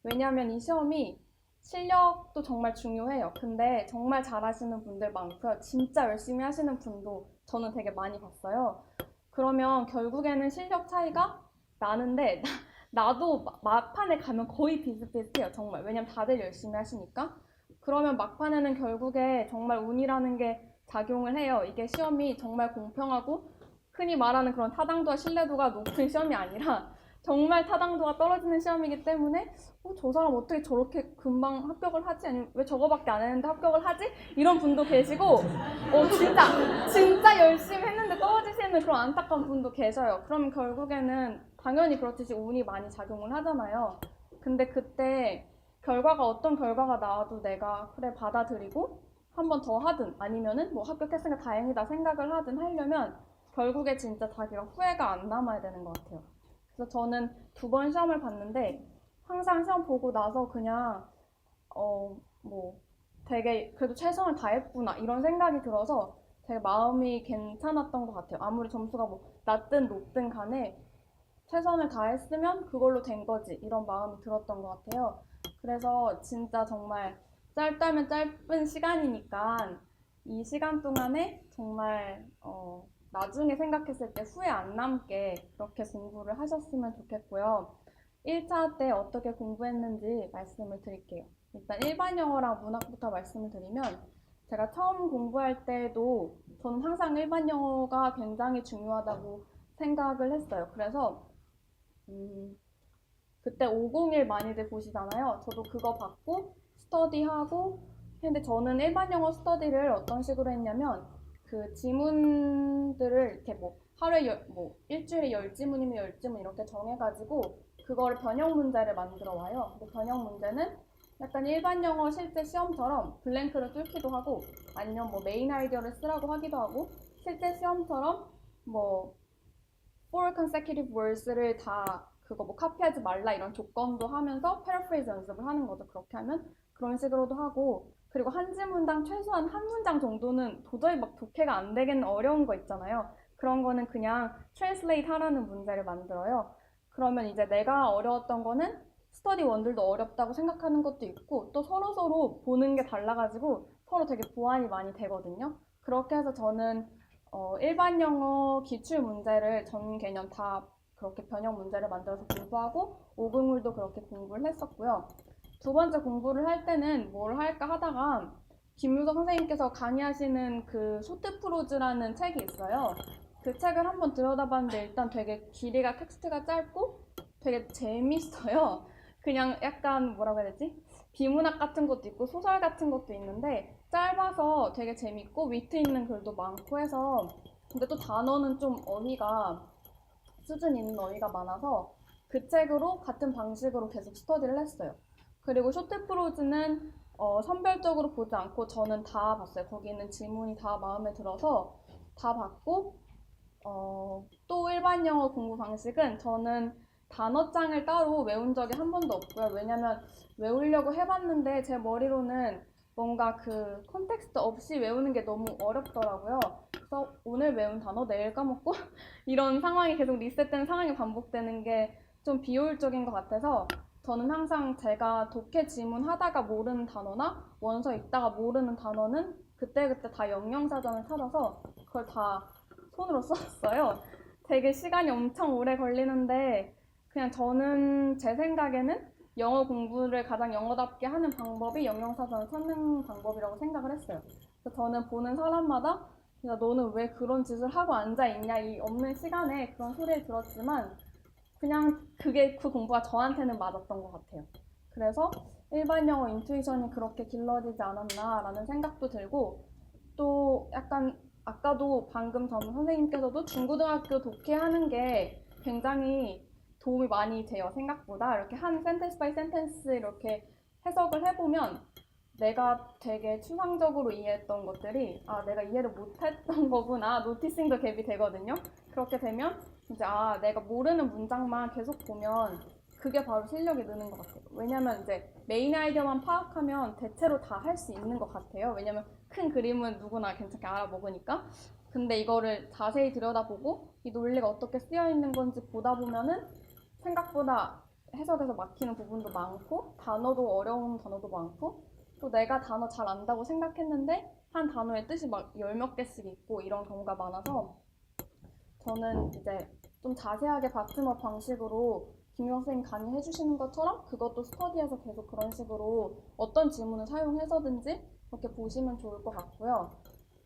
S4: 왜냐하면 이 시험이 실력도 정말 중요해요. 근데 정말 잘하시는 분들 많고요. 진짜 열심히 하시는 분도 저는 되게 많이 봤어요. 그러면 결국에는 실력 차이가 나는데 나도 막판에 가면 거의 비슷비슷해요. 정말. 왜냐면 다들 열심히 하시니까. 그러면 막판에는 결국에 정말 운이라는 게 작용을 해요. 이게 시험이 정말 공평하고 흔히 말하는 그런 타당도와 신뢰도가 높은 시험이 아니라 정말 타당도가 떨어지는 시험이기 때문에 저 사람 어떻게 저렇게 금방 합격을 하지? 아니면 왜 저거밖에 안 했는데 합격을 하지? 이런 분도 계시고 진짜 열심히 했는데 떨어지시는 그런 안타까운 분도 계셔요. 그럼 결국에는 당연히 그렇듯이 운이 많이 작용을 하잖아요. 근데 그때 어떤 결과가 나와도 내가 그래 받아들이고 한 번 더 하든 아니면은 뭐 합격했으니까 다행이다 생각을 하든 하려면 결국에 진짜 자기가 후회가 안 남아야 되는 것 같아요. 그래서 저는 2번 시험을 봤는데 항상 시험 보고 나서 그냥 되게 그래도 최선을 다했구나 이런 생각이 들어서 되게 마음이 괜찮았던 것 같아요. 아무리 점수가 뭐 낮든 높든 간에 최선을 다했으면 그걸로 된 거지 이런 마음이 들었던 것 같아요. 그래서 진짜 정말 짧다면 짧은 시간이니까 이 시간 동안에 정말 나중에 생각했을 때 후회 안 남게 그렇게 공부를 하셨으면 좋겠고요. 1차 때 어떻게 공부했는지 말씀을 드릴게요. 일단 일반 영어랑 문학부터 말씀을 드리면 제가 처음 공부할 때도 저는 항상 일반 영어가 굉장히 중요하다고 생각을 했어요. 그래서 그때 501 많이들 보시잖아요. 저도 그거 받고 스터디하고 근데 저는 일반 영어 스터디를 어떤 식으로 했냐면 그 지문들을 이렇게 뭐 하루에 일주일에 10지문이면 10지문 이렇게 정해가지고 그거를 변형 문제를 만들어 와요. 근데 변형 문제는 약간 일반 영어 실제 시험처럼 블랭크를 뚫기도 하고 아니면 뭐 메인 아이디어를 쓰라고 하기도 하고 실제 시험처럼 뭐 four consecutive words를 다 그거 뭐 카피하지 말라 이런 조건도 하면서 패러프레이즈 연습을 하는 거죠. 그렇게 하면 그런 식으로도 하고 그리고 한 지문당 최소한 한 문장 정도는 도저히 막 독해가 안 되겠는 어려운 거 있잖아요. 그런 거는 그냥 트랜슬레이트 하라는 문제를 만들어요. 그러면 이제 내가 어려웠던 거는 스터디 원들도 어렵다고 생각하는 것도 있고 또 서로 보는 게 달라가지고 서로 되게 보완이 많이 되거든요. 그렇게 해서 저는 일반 영어 기출 문제를 전 개념 다 그렇게 변형 문제를 만들어서 공부하고 오금울도 그렇게 공부를 했었고요. 2번째 공부를 할 때는 뭘 할까 하다가 김유석 선생님께서 강의하시는 그 쇼트프로즈라는 책이 있어요. 그 책을 한번 들여다봤는데 일단 되게 길이가 텍스트가 짧고 되게 재밌어요. 그냥 약간 뭐라고 해야 되지? 비문학 같은 것도 있고 소설 같은 것도 있는데 짧아서 되게 재밌고 위트 있는 글도 많고 해서 근데 또 단어는 좀 어휘가 수준 있는 어휘가 많아서 그 책으로 같은 방식으로 계속 스터디를 했어요. 그리고 쇼트프로즈는 선별적으로 보지 않고 저는 다 봤어요. 거기 있는 지문이 다 마음에 들어서 다 봤고 또 일반 영어 공부 방식은 저는 단어장을 따로 외운 적이 한 번도 없고요. 왜냐면 외우려고 해봤는데 제 머리로는 뭔가 그 컨텍스트 없이 외우는 게 너무 어렵더라고요. 그래서 오늘 외운 단어 내일 까먹고 이런 상황이 계속 리셋되는 상황이 반복되는 게 좀 비효율적인 것 같아서 저는 항상 제가 독해 지문 하다가 모르는 단어나 원서 읽다가 모르는 단어는 그때그때 다 영영사전을 찾아서 그걸 다 손으로 썼어요. 되게 시간이 엄청 오래 걸리는데 그냥 저는 제 생각에는 영어 공부를 가장 영어답게 하는 방법이 영양사전을 찾는 방법이라고 생각을 했어요. 그래서 저는 보는 사람마다 야, 너는 왜 그런 짓을 하고 앉아있냐, 이 없는 시간에 그런 소리를 들었지만 그냥 그 공부가 저한테는 맞았던 것 같아요. 그래서 일반 영어 인투이션이 그렇게 길러지지 않았나라는 생각도 들고, 또 약간 아까도 방금 전 선생님께서도 중고등학교 독해하는 게 굉장히 도움이 많이 돼요. 생각보다 이렇게 한 센텐스 바이 센텐스 이렇게 해석을 해보면 내가 되게 추상적으로 이해했던 것들이 내가 이해를 못했던 거구나, 노티싱도 갭이 되거든요. 그렇게 되면 이제 내가 모르는 문장만 계속 보면 그게 바로 실력이 느는 것 같아요. 왜냐면 이제 메인 아이디어만 파악하면 대체로 다 할 수 있는 것 같아요. 왜냐면 큰 그림은 누구나 괜찮게 알아먹으니까. 근데 이거를 자세히 들여다보고 이 논리가 어떻게 쓰여 있는 건지 보다 보면은 생각보다 해석에서 막히는 부분도 많고, 단어도 어려운 단어도 많고, 또 내가 단어 잘 안다고 생각했는데 한 단어의 뜻이 막 열 몇 개씩 있고 이런 경우가 많아서, 저는 이제 좀 자세하게 바텀업 방식으로 김용 선생님 강의해 주시는 것처럼 그것도 스터디에서 계속 그런 식으로 어떤 지문을 사용해서든지 그렇게 보시면 좋을 것 같고요.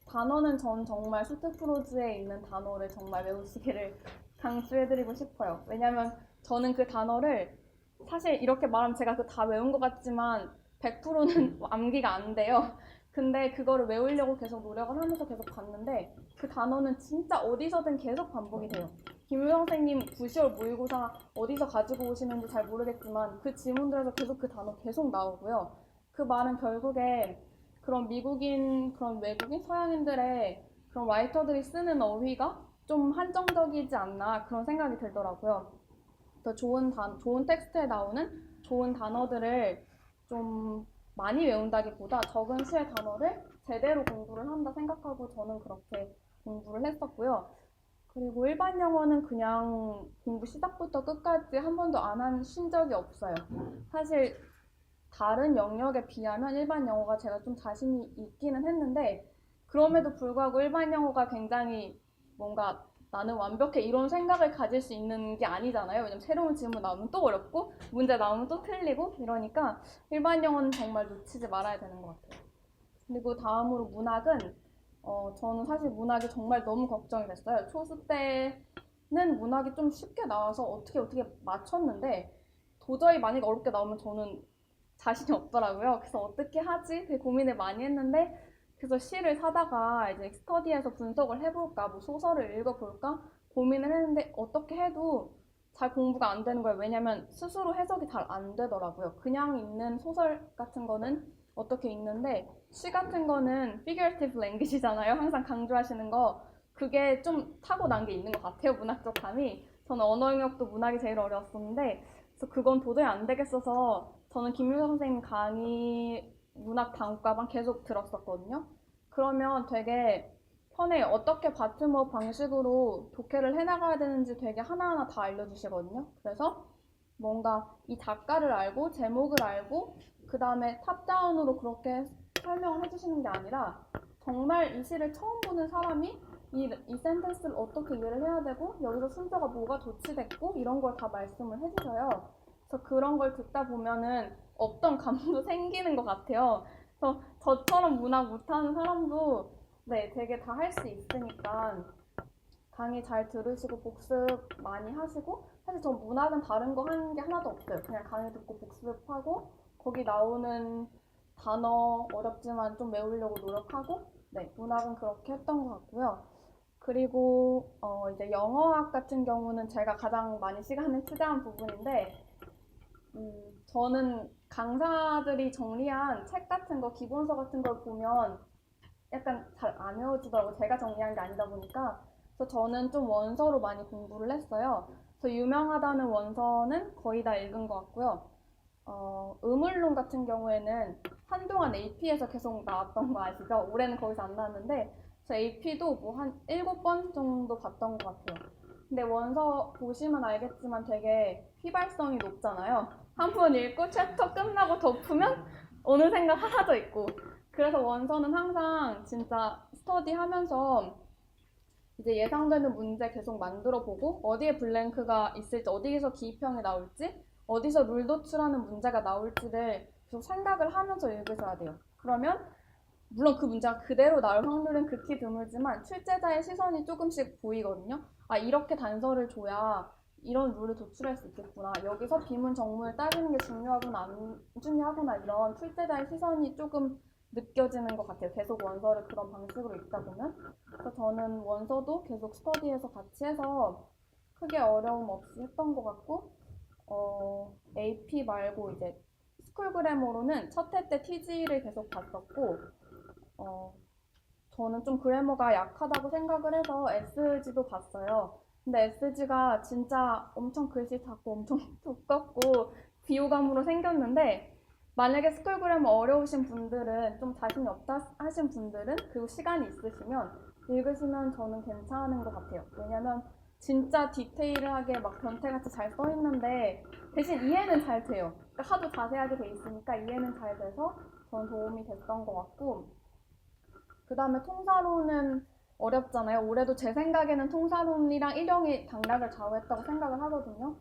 S4: 단어는 전 정말 수트프로즈에 있는 단어를 정말 외우시기를 강추해드리고 싶어요. 왜냐면 저는 그 단어를 사실 이렇게 말하면 제가 그 다 외운 것 같지만 100%는 암기가 안 돼요. 근데 그거를 외우려고 계속 노력을 하면서 계속 봤는데 그 단어는 진짜 어디서든 계속 반복이 돼요. 김효정 선생님 9시월 모의고사 어디서 가지고 오시는지 잘 모르겠지만 그 지문들에서 계속 그 단어 계속 나오고요. 그 말은 결국에 그런 미국인, 그런 외국인, 서양인들의 그런 라이터들이 쓰는 어휘가 좀 한정적이지 않나 그런 생각이 들더라고요. 더 좋은 텍스트에 나오는 좋은 단어들을 좀 많이 외운다기보다 적은 수의 단어를 제대로 공부를 한다 생각하고 저는 그렇게 공부를 했었고요. 그리고 일반 영어는 그냥 공부 시작부터 끝까지 한 번도 안 한 적이 없어요. 사실 다른 영역에 비하면 일반 영어가 제가 좀 자신이 있기는 했는데, 그럼에도 불구하고 일반 영어가 굉장히 뭔가 나는 완벽해 이런 생각을 가질 수 있는 게 아니잖아요. 왜냐면 새로운 질문 나오면 또 어렵고 문제 나오면 또 틀리고 이러니까 일반 영어는 정말 놓치지 말아야 되는 것 같아요. 그리고 다음으로 문학은 저는 사실 문학이 정말 너무 걱정이 됐어요. 초수 때는 문학이 좀 쉽게 나와서 어떻게 맞췄는데 도저히 만약에 어렵게 나오면 저는 자신이 없더라고요. 그래서 어떻게 하지? 되게 고민을 많이 했는데, 그래서 시를 사다가 이제 스터디에서 분석을 해볼까, 뭐 소설을 읽어볼까 고민을 했는데 어떻게 해도 잘 공부가 안 되는 거예요. 왜냐면 스스로 해석이 잘 안 되더라고요. 그냥 읽는 소설 같은 거는 어떻게 읽는데 시 같은 거는 figurative language잖아요. 항상 강조하시는 거. 그게 좀 타고난 게 있는 것 같아요. 문학적 감이. 저는 언어 영역도 문학이 제일 어려웠었는데 그래서 그건 도저히 안 되겠어서 저는 김유서 선생님 강의 문학 단과방 계속 들었었거든요. 그러면 되게 편해요. 어떻게 바텀업 방식으로 독해를 해나가야 되는지 되게 하나하나 다 알려주시거든요. 그래서 뭔가 이 작가를 알고 제목을 알고 그 다음에 탑다운으로 그렇게 설명을 해주시는 게 아니라 정말 이 시를 처음 보는 사람이 이 센텐스를 어떻게 이해를 해야 되고 여기서 순서가 뭐가 조치됐고 이런 걸 다 말씀을 해주셔요. 그래서 그런 걸 듣다 보면은 없던 감도 생기는 것 같아요. 그래서 저처럼 문학 못하는 사람도 네, 되게 다 할 수 있으니까 강의 잘 들으시고 복습 많이 하시고, 사실 전 문학은 다른 거 하는 게 하나도 없어요. 그냥 강의 듣고 복습하고 거기 나오는 단어 어렵지만 좀 외우려고 노력하고, 네, 문학은 그렇게 했던 것 같고요. 그리고 이제 영어학 같은 경우는 제가 가장 많이 시간을 투자한 부분인데, 저는 강사들이 정리한 책 같은 거, 기본서 같은 걸 보면 약간 잘 안 외워지더라고요. 제가 정리한 게 아니다 보니까. 그래서 저는 좀 원서로 많이 공부를 했어요. 그래서 유명하다는 원서는 거의 다 읽은 것 같고요. 의물론 같은 경우에는 한동안 AP에서 계속 나왔던 거 아시죠? 올해는 거기서 안 나왔는데 저 AP도 뭐 한 7번 정도 봤던 것 같아요. 근데 원서 보시면 알겠지만 되게 휘발성이 높잖아요. 한 번 읽고 챕터 끝나고 덮으면 어느샌가 사라져 있고, 그래서 원서는 항상 진짜 스터디 하면서 이제 예상되는 문제 계속 만들어 보고 어디에 블랭크가 있을지, 어디에서 기입형이 나올지, 어디서 룰 도출하는 문제가 나올지를 계속 생각을 하면서 읽으셔야 돼요. 그러면 물론 그 문제가 그대로 나올 확률은 극히 드물지만 출제자의 시선이 조금씩 보이거든요. 아, 이렇게 단서를 줘야 이런 룰을 도출할 수 있겠구나. 여기서 비문 정문을 따지는 게 중요하구나 안 중요하구나 이런 출제자의 시선이 조금 느껴지는 것 같아요. 계속 원서를 그런 방식으로 읽다 보면. 그래서 저는 원서도 계속 스터디에서 같이 해서 크게 어려움 없이 했던 것 같고 AP 말고 이제 스쿨 그래머로는 첫 해 때 TG를 계속 봤었고 저는 좀 그래머가 약하다고 생각을 해서 SG도 봤어요. 근데 SG가 진짜 엄청 글씨 작고 엄청 두껍고 비호감으로 생겼는데 만약에 스쿨 그래머 어려우신 분들은 좀 자신이 없다 하신 분들은 그리고 시간이 있으시면 읽으시면 저는 괜찮은 것 같아요. 왜냐면 진짜 디테일하게 막 변태같이 잘 써있는데 대신 이해는 잘 돼요. 그러니까 하도 자세하게 돼 있으니까 이해는 잘 돼서 저는 도움이 됐던 것 같고 그 다음에 통사로는 어렵잖아요. 올해도 제 생각에는 통사론이랑 일영이 당락을 좌우했다고 생각을 하거든요.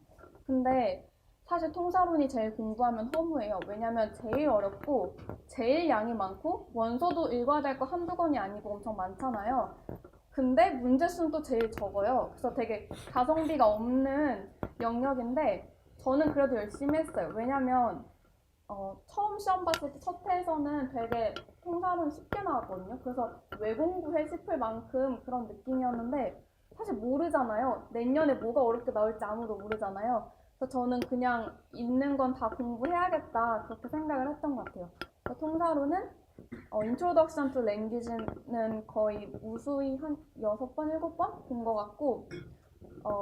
S4: 근데 사실 통사론이 제일 공부하면 허무해요. 왜냐면 제일 어렵고 제일 양이 많고 원서도 읽어야 될 거 한두 권이 아니고 엄청 많잖아요. 근데 문제 수는 또 제일 적어요. 그래서 되게 가성비가 없는 영역인데 저는 그래도 열심히 했어요. 왜냐면 처음 시험 봤을 때 첫 회에서는 되게 통사론 쉽게 나왔거든요. 그래서 외공부해 싶을 만큼 그런 느낌이었는데 사실 모르잖아요. 내년에 뭐가 어렵게 나올지 아무도 모르잖아요. 그래서 저는 그냥 있는 건 다 공부해야겠다 그렇게 생각을 했던 것 같아요. 통사로는 Introduction to Language는 거의 무수히 한 6번, 7번 본 것 같고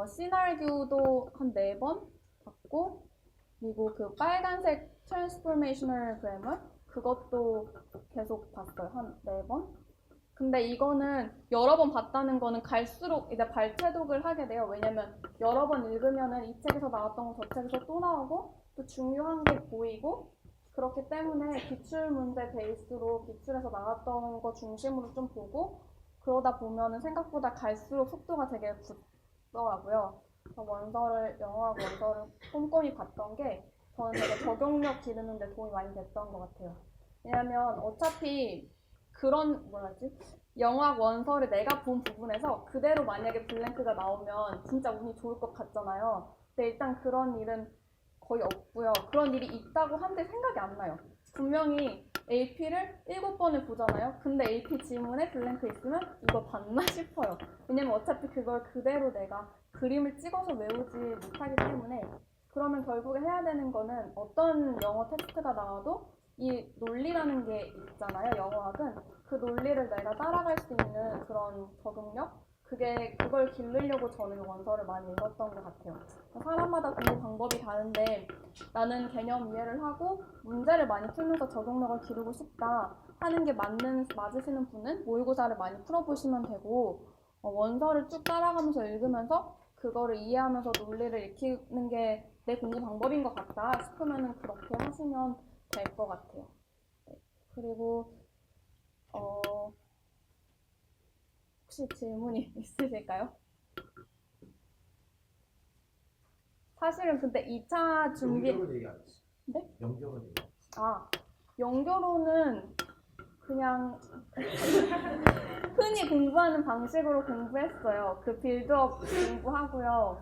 S4: 시나리오도 한 4번 봤고 그리고 그 빨간색 Transformational Grammar 그것도 계속 봤어요. 한 4번. 근데 이거는 여러 번 봤다는 거는 갈수록 이제 발췌독을 하게 돼요. 왜냐면 여러 번 읽으면은 이 책에서 나왔던 거 저 책에서 또 나오고 또 중요한 게 보이고 그렇기 때문에 기출문제 베이스로 기출에서 나왔던 거 중심으로 좀 보고 그러다 보면은 생각보다 갈수록 속도가 되게 붙더라고요. 원서를 영어하고 원서를 꼼꼼히 봤던 게 저는 되게 적용력 기르는 데 도움이 많이 됐던 것 같아요. 왜냐면 어차피 그런 영어학 원서를 내가 본 부분에서 그대로 만약에 블랭크가 나오면 진짜 운이 좋을 것 같잖아요. 근데 일단 그런 일은 거의 없고요. 그런 일이 있다고 한데 생각이 안 나요. 분명히 AP를 7번을 보잖아요. 근데 AP 지문에 블랭크 있으면 이거 봤나 싶어요. 왜냐면 어차피 그걸 그대로 내가 그림을 찍어서 외우지 못하기 때문에 그러면 결국에 해야 되는 거는 어떤 영어 텍스트가 나와도 이 논리라는 게 있잖아요. 영어학은 그 논리를 내가 따라갈 수 있는 그런 적응력 그걸 기르려고 저는 원서를 많이 읽었던 것 같아요. 사람마다 공부 방법이 다른데 나는 개념 이해를 하고 문제를 많이 풀면서 적응력을 기르고 싶다 하는 게 맞으시는 분은 모의고사를 많이 풀어보시면 되고 원서를 쭉 따라가면서 읽으면서 그거를 이해하면서 논리를 익히는 게 내 공부 방법인 것 같다 싶으면 그렇게 하시면 될 것 같아요. 네. 그리고 혹시 질문이 있으실까요? 사실은 근데 2차 준비
S1: 연결은 얘기 안 했어.
S4: 네?
S1: 연결은 얘기 안 했어.
S4: 아, 연결호는 그냥 흔히 공부하는 방식으로 공부했어요. 그 빌드업 공부하고요.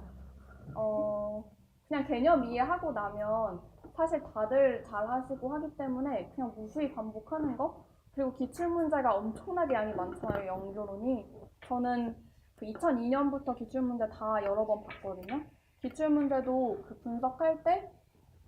S4: 그냥 개념 이해하고 나면 사실 다들 잘 하시고 하기 때문에 그냥 무수히 반복하는 거? 그리고 기출문제가 엄청나게 양이 많잖아요, 연결론이. 저는 그 2002년부터 기출문제 다 여러 번 봤거든요. 기출문제도 그 분석할 때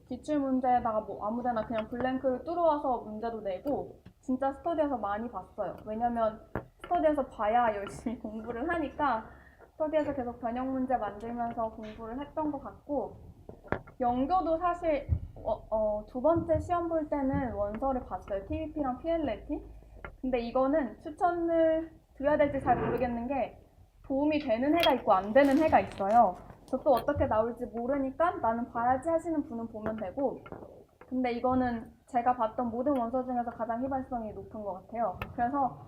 S4: 기출문제에다가 뭐 아무데나 그냥 블랭크를 뚫어와서 문제도 내고 진짜 스터디에서 많이 봤어요. 왜냐면 스터디에서 봐야 열심히 공부를 하니까 스터디에서 계속 변형 문제 만들면서 공부를 했던 것 같고 연교도 사실 두 번째 시험 볼 때는 원서를 봤어요. TVP랑 PLLT. 근데 이거는 추천을 드려야 될지 잘 모르겠는 게 도움이 되는 해가 있고 안 되는 해가 있어요. 저 또 어떻게 나올지 모르니까 나는 봐야지 하시는 분은 보면 되고 근데 이거는 제가 봤던 모든 원서 중에서 가장 휘발성이 높은 것 같아요. 그래서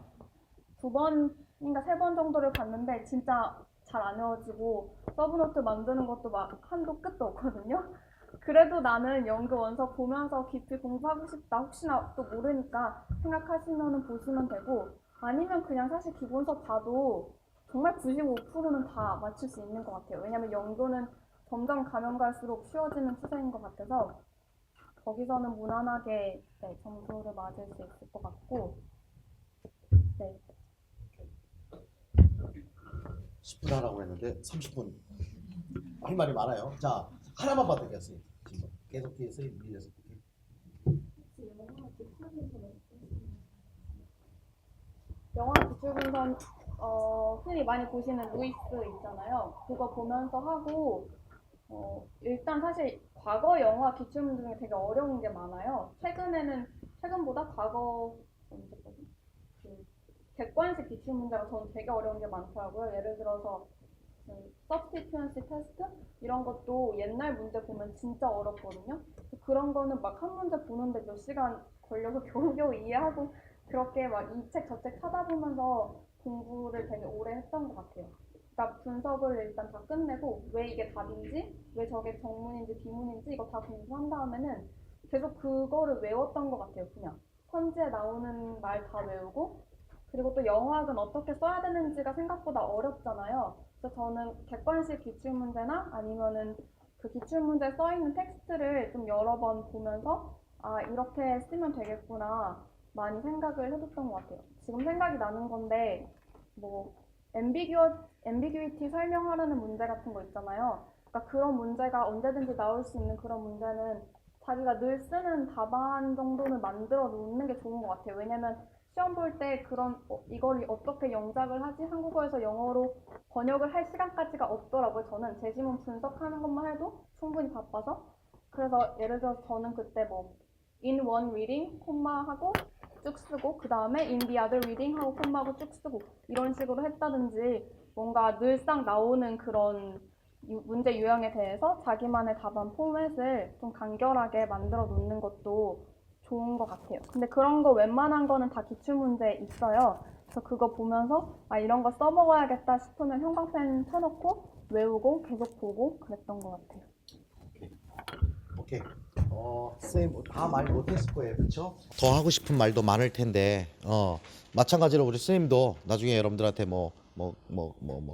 S4: 2번인가 3번 정도를 봤는데 진짜 잘 안 외워지고 서브노트 만드는 것도 막 한도 끝도 없거든요. 그래도 나는 연구 원서 보면서 깊이 공부하고 싶다. 혹시나 또 모르니까 생각하시면은 보시면 되고, 아니면 그냥 사실 기본서 봐도 정말 95%는 다 맞출 수 있는 것 같아요. 왜냐면 연구는 점점 가면 갈수록 쉬워지는 추세인 것 같아서 거기서는 무난하게 네, 점수를 맞을 수 있을 것 같고, 네.
S1: 10분 하라고 했는데 30분 할 말이 많아요. 자, 하나만 받을게요. 계속 뒤에 선생님 밀려서
S4: 영화 기출분선 흔히 많이 보시는 루이스 있잖아요. 그거 보면서 하고 일단 사실 과거 영화 기출문 중에 되게 어려운 게 많아요. 최근보다 과거 언제까지? 객관식 기출 문제가 저는 되게 어려운 게 많더라고요. 예를 들어서 substituency 테스트 이런 것도 옛날 문제 보면 진짜 어렵거든요. 그런 거는 막 한 문제 보는데 몇 시간 걸려서 겨우겨우 이해하고 그렇게 막 이 책 저 책 찾아보면서 공부를 되게 오래 했던 것 같아요. 그러니까 분석을 일단 다 끝내고 왜 이게 답인지, 왜 저게 정문인지 비문인지 이거 다 공부한 다음에는 계속 그거를 외웠던 것 같아요. 그냥 선지에 나오는 말 다 외우고, 그리고 또 영어학은 어떻게 써야 되는지가 생각보다 어렵잖아요. 그래서 저는 객관식 기출문제나 아니면은 그 기출문제에 써있는 텍스트를 좀 여러 번 보면서 아 이렇게 쓰면 되겠구나 많이 생각을 해뒀던 것 같아요. 지금 생각이 나는 건데 뭐 앰비규이티 설명하라는 문제 같은 거 있잖아요. 그러니까 그런 문제가 언제든지 나올 수 있는 그런 문제는 자기가 늘 쓰는 답안 정도는 만들어 놓는 게 좋은 것 같아요. 왜냐면 시험 볼 때 그런 이걸 어떻게 영작을 하지? 한국어에서 영어로 번역을 할 시간까지가 없더라고요. 저는 제시문 분석하는 것만 해도 충분히 바빠서. 그래서 예를 들어서 저는 그때 뭐 in one reading 콤마하고 쭉 쓰고 그 다음에 in the other reading 하고 콤마하고 쭉 쓰고 이런 식으로 했다든지 뭔가 늘상 나오는 그런 문제 유형에 대해서 자기만의 답안 포맷을 좀 간결하게 만들어 놓는 것도 좋은 것 같아요. 근데 그런 거 웬만한 거는 다 기출문제에 있어요. 그래서 그거 보면서 아 이런 거 써먹어야겠다 싶으면 형광펜 펴놓고 외우고 계속 보고 그랬던 것 같아요.
S1: 오케이. 선생님 다 말 못했을 거예요, 그렇죠? 더 하고 싶은 말도 많을 텐데, 마찬가지로 우리 선생님도 나중에 여러분들한테 뭐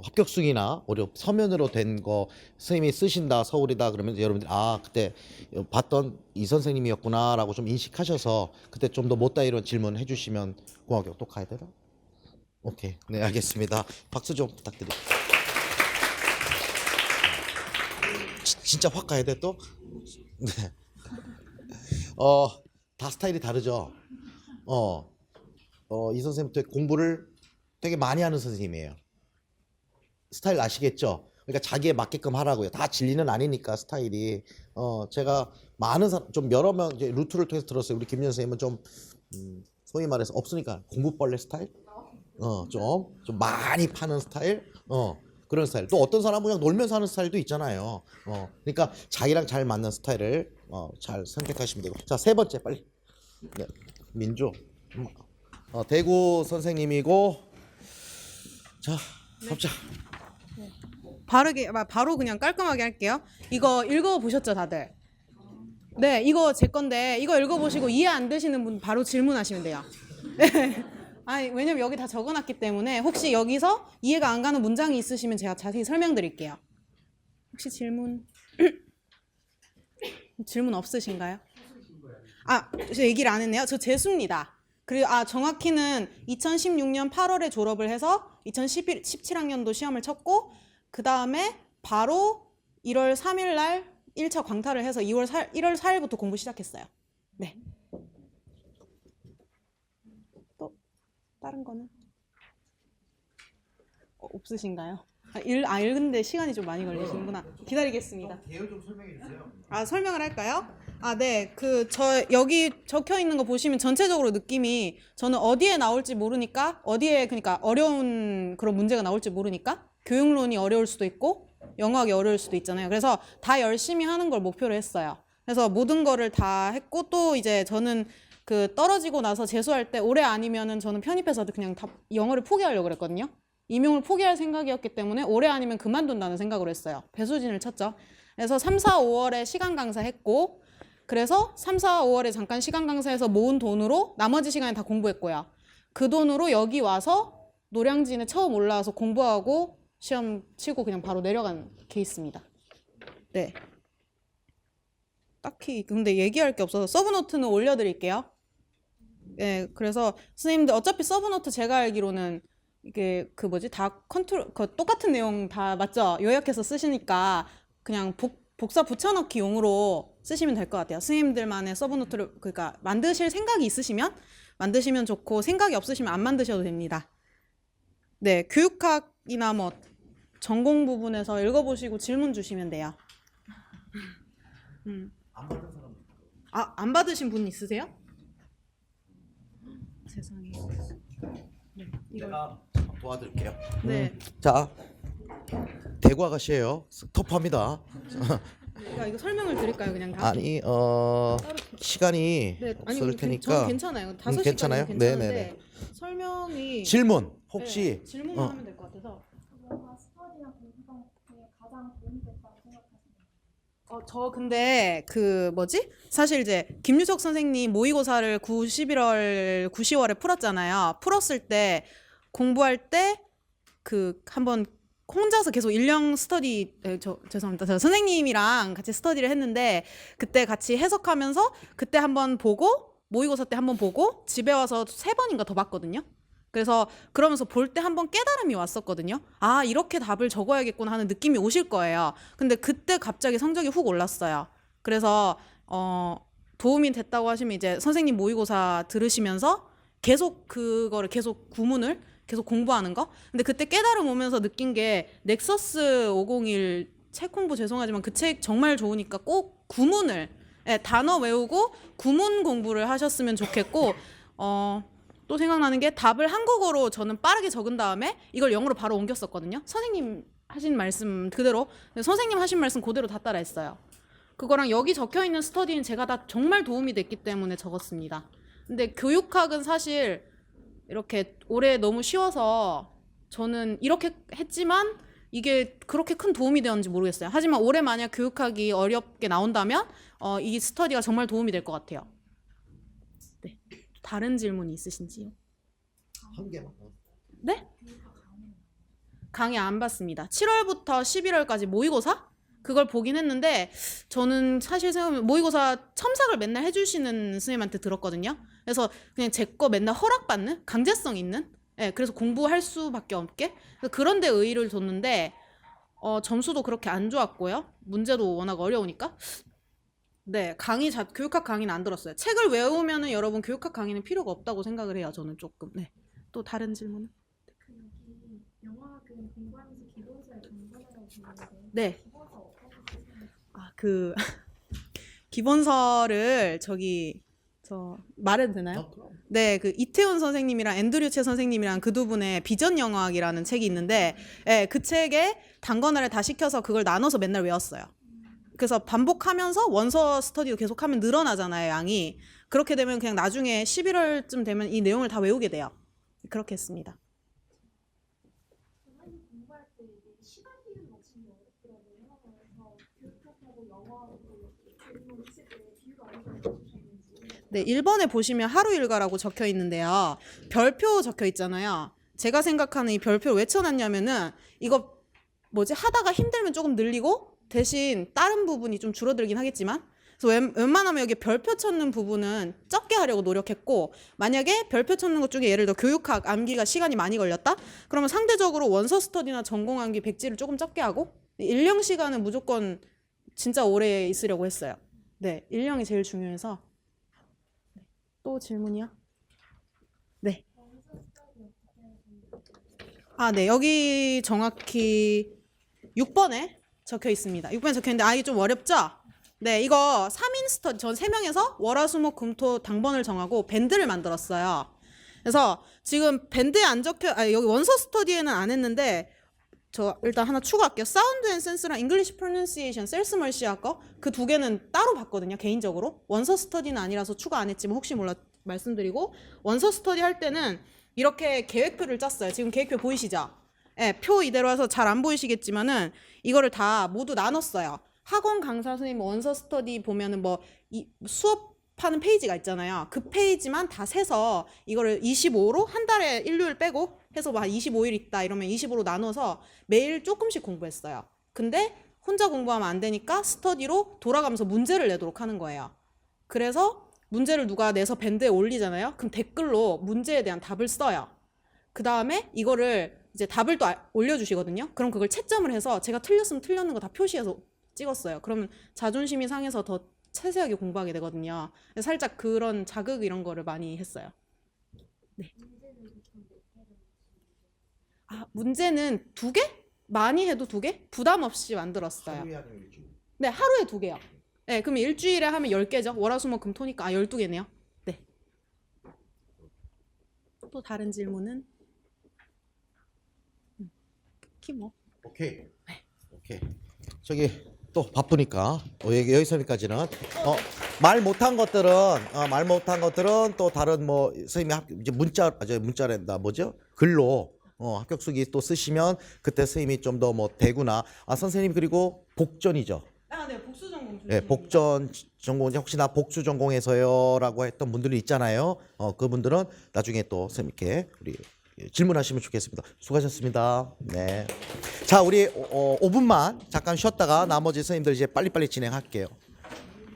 S1: 합격수기나 우리 서면으로 된 거 선생님이 쓰신다 서울이다 그러면 여러분들 아 그때 봤던 이 선생님이었구나라고 좀 인식하셔서 그때 좀 더 못다 이런 질문 해주시면 고맙겠고 또 가야 되나? 오케이, 네 알겠습니다. 박수 좀 부탁드립니다. 진짜 확 가야 돼 또? 네. 다 스타일이 다르죠. 이 선생님 되게 공부를 되게 많이 하는 선생님이에요. 스타일 아시겠죠? 그러니까 자기에 맞게끔 하라고요. 다 진리는 아니니까 스타일이. 제가 많은 사람 좀 여러 명 이제 루트를 통해서 들었어요. 우리 김연 선생님은 좀 소위 말해서 없으니까 공부벌레 스타일. 좀 많이 파는 스타일. 그런 스타일. 또 어떤 사람은 그냥 놀면서 하는 스타일도 있잖아요. 그러니까 자기랑 잘 맞는 스타일을 잘 선택하시면 되고. 자, 세 번째 빨리. 네, 민주. 대구 선생님이고. 자, 섭자.
S5: 바로 그냥 깔끔하게 할게요. 이거 읽어보셨죠, 다들? 네, 이거 제 건데 이거 읽어보시고 이해 안 되시는 분 바로 질문하시면 돼요. 아니, 왜냐면 여기 다 적어놨기 때문에 혹시 여기서 이해가 안 가는 문장이 있으시면 제가 자세히 설명드릴게요. 혹시 질문? 질문 없으신가요? 저 얘기를 안 했네요. 저 재수입니다. 그리고 정확히는 2016년 8월에 졸업을 해서 2017학년도 시험을 쳤고 그 다음에 바로 1월 3일 날 1차 광탈을 해서 1월 4일부터 공부 시작했어요. 네. 또 다른 거는 없으신가요? 읽는데 시간이 좀 많이 걸리시는구나. 기다리겠습니다.
S1: 개요 좀 설명해 주세요.
S5: 설명을 할까요? 네. 여기 적혀 있는 거 보시면 전체적으로 느낌이 저는 어디에 나올지 모르니까 그러니까 어려운 그런 문제가 나올지 모르니까 교육론이 어려울 수도 있고 영어학이 어려울 수도 있잖아요. 그래서 다 열심히 하는 걸 목표로 했어요. 그래서 모든 거를 다 했고 또 이제 저는 그 떨어지고 나서 재수할 때 올해 아니면은 저는 편입해서 그냥 다 영어를 포기하려고 그랬거든요. 임용을 포기할 생각이었기 때문에 올해 아니면 그만둔다는 생각으로 했어요. 배수진을 쳤죠. 그래서 3, 4, 5월에 시간 강사했고 그래서 3, 4, 5월에 잠깐 시간 강사해서 모은 돈으로 나머지 시간에 다 공부했고요. 그 돈으로 여기 와서 노량진에 처음 올라와서 공부하고 시험 치고 그냥 바로 내려간 케이스입니다. 네. 딱히 근데 얘기할 게 없어서 서브노트는 올려드릴게요. 네, 그래서 선생님들 어차피 서브노트 제가 알기로는 이게 그 뭐지 다 컨트롤 그 똑같은 내용 다 맞죠? 요약해서 쓰시니까 그냥 복사 붙여넣기 용으로 쓰시면 될 것 같아요. 선생님들만의 서브노트를 그러니까 만드실 생각이 있으시면 만드시면 좋고 생각이 없으시면 안 만드셔도 됩니다. 네, 교육학이나 뭐 전공 부분에서 읽어보시고 질문 주시면 돼요.
S1: 안 받은 사람.
S5: 아, 안 받으신 분 있으세요? 세상에. 네, 이걸.
S1: 제가 도와드릴게요.
S5: 네.
S1: 자, 대구 아가씨예요. 터프합니다.
S5: 그러니까 이거 설명을 드릴까요, 그냥 다?
S1: 아니 시간이
S5: 네, 아니
S1: 없을
S5: 저는
S1: 테니까
S5: 괜찮아요. 5시까지
S1: 괜찮아요?
S5: 괜찮은데
S1: 네네네.
S5: 설명이
S1: 질문 혹시
S5: 네, 질문만 하면 될 것 같아서.
S3: 영화 스터디나 공부방 중에 가장 도움이 됐다고 생각하시나요?
S5: 저 근데 그 뭐지? 사실 이제 김유석 선생님 모의고사를 11월, 10월에 풀었잖아요. 풀었을 때 공부할 때 그 한번 혼자서 계속 일령 스터디 죄송합니다. 저 선생님이랑 같이 스터디를 했는데 그때 같이 해석하면서 그때 한번 보고 모의고사 때 한번 보고 집에 와서 3번인가 더 봤거든요. 그래서 그러면서 볼 때 한번 깨달음이 왔었거든요. 아, 이렇게 답을 적어야겠구나 하는 느낌이 오실 거예요. 근데 그때 갑자기 성적이 훅 올랐어요. 그래서 도움이 됐다고 하시면 이제 선생님 모의고사 들으시면서 계속 그거를 계속 구문을 계속 공부하는 거. 근데 그때 깨달음 오면서 느낀 게 넥서스 501 책 공부 죄송하지만 그 책 정말 좋으니까 꼭 구문을 단어 외우고 구문 공부를 하셨으면 좋겠고 또 생각나는 게 답을 한국어로 저는 빠르게 적은 다음에 이걸 영어로 바로 옮겼었거든요. 선생님 하신 말씀 그대로 선생님 하신 말씀 그대로 다 따라했어요. 그거랑 여기 적혀있는 스터디는 제가 다 정말 도움이 됐기 때문에 적었습니다. 근데 교육학은 사실 이렇게 올해 너무 쉬워서 저는 이렇게 했지만 이게 그렇게 큰 도움이 되었는지 모르겠어요. 하지만 올해 만약 교육학이 어렵게 나온다면 이 스터디가 정말 도움이 될 것 같아요. 네. 다른 질문이 있으신지요?
S1: 한 개만.
S5: 네? 강의 안 봤습니다. 7월부터 11월까지 모의고사? 그걸 보긴 했는데 저는 사실 생각하면 모의고사 첨삭을 맨날 해주시는 선생님한테 들었거든요. 그래서 그냥 제 거 맨날 허락받는 강제성 있는 그래서 공부할 수밖에 없게 그런 데 의의를 뒀는데 점수도 그렇게 안 좋았고요. 문제도 워낙 어려우니까 네, 교육학 강의는 안 들었어요. 책을 외우면은 여러분 교육학 강의는 필요가 없다고 생각을 해요. 저는 조금. 네. 또 다른 질문은?
S3: 그 여기 영화학은 공부하면서 기본서에 공부하라고 보는데
S5: 네.
S3: 기본서 어떤 거 쓰세요?
S5: 그 기본서를 저 말해도 되나요? 네, 그 이태훈 선생님이랑 앤드류 채 선생님이랑 그 두 분의 비전 영화학이라는 책이 있는데, 그 책에 단권화를 다 시켜서 그걸 나눠서 맨날 외웠어요. 그래서 반복하면서 원서 스터디도 계속하면 늘어나잖아요, 양이. 그렇게 되면 그냥 나중에 11월쯤 되면 이 내용을 다 외우게 돼요. 그렇게 했습니다.
S3: 저는 공부할 때 이게 시간 비율 맞추는 게 어렵더라고요. 그래서 교육학하고 영어하고 질문 있을 때 비율을 어느 정도 맞추셨는지.
S5: 네, 1번에 보시면 하루 일과라고 적혀 있는데요. 별표 적혀 있잖아요. 제가 생각하는 이 별표를 왜 쳐놨냐면은 이거 뭐지 하다가 힘들면 조금 늘리고 대신 다른 부분이 좀 줄어들긴 하겠지만 그래서 웬만하면 여기 별표 찾는 부분은 적게 하려고 노력했고 만약에 별표 찾는 것 중에 예를 들어 교육학 암기가 시간이 많이 걸렸다? 그러면 상대적으로 원서 스터디나 전공 암기 백지를 조금 적게 하고 일령 시간은 무조건 진짜 오래 있으려고 했어요. 네, 일령이 제일 중요해서. 또 질문이요? 네. 네, 여기 정확히 6번에 적혀 있습니다. 6번에 적혀 있는데 이게 좀 어렵죠? 네, 이거 3인 스터디, 전 3명에서 월화수목금토 당번을 정하고 밴드를 만들었어요. 그래서 지금 밴드에 안 적혀, 여기 원서 스터디에는 안 했는데 저 일단 하나 추가할게요. 사운드 앤 센스랑 잉글리시 프로넌시에이션, 셀스 멀시아 거 그 두 개는 따로 봤거든요. 개인적으로. 원서 스터디는 아니라서 추가 안 했지만 혹시 몰라 말씀드리고 원서 스터디 할 때는 이렇게 계획표를 짰어요. 지금 계획표 보이시죠? 네, 표 이대로 해서 잘 안 보이시겠지만은 이거를 다 모두 나눴어요. 학원 강사 선생님 원서 스터디 보면은 뭐 이 수업하는 페이지가 있잖아요. 그 페이지만 다 세서 이거를 25로 한 달에 일요일 빼고 해서 뭐 한 25일 있다 이러면 25로 나눠서 매일 조금씩 공부했어요. 근데 혼자 공부하면 안 되니까 스터디로 돌아가면서 문제를 내도록 하는 거예요. 그래서 문제를 누가 내서 밴드에 올리잖아요. 그럼 댓글로 문제에 대한 답을 써요. 그 다음에 이거를 이제 답을 또 올려주시거든요. 그럼 그걸 채점을 해서 제가 틀렸으면 틀렸는 거 다 표시해서 찍었어요. 그러면 자존심이 상해서 더 세세하게 공부하게 되거든요. 살짝 그런 자극 이런 거를 많이 했어요. 네. 아, 문제는 2개? 많이 해도 2개? 부담 없이 만들었어요. 네, 하루에 2개요. 네, 그럼 일주일에 하면 10개죠. 월화수목금토니까 12개네요. 네. 또 다른 질문은? 특히 뭐?
S1: 오케이. 오케이. 저기 또 바쁘니까 여기서까지는 말 못한 것들은 또 다른 뭐 선생님이 이제 문자랜다 뭐죠? 글로 합격수기 또 쓰시면 그때 선생님이 좀 더 뭐 되구나. 아 선생님 그리고 복전이죠.
S5: 아, 네, 복수 전공.
S1: 네, 복전 전공 혹시나 복수 전공해서요라고 했던 분들이 있잖아요. 그분들은 나중에 또 선생님께 우리 질문하시면 좋겠습니다. 수고하셨습니다. 네. 자, 우리 5분만 잠깐 쉬었다가 나머지 선생님들 이제 빨리빨리 진행할게요.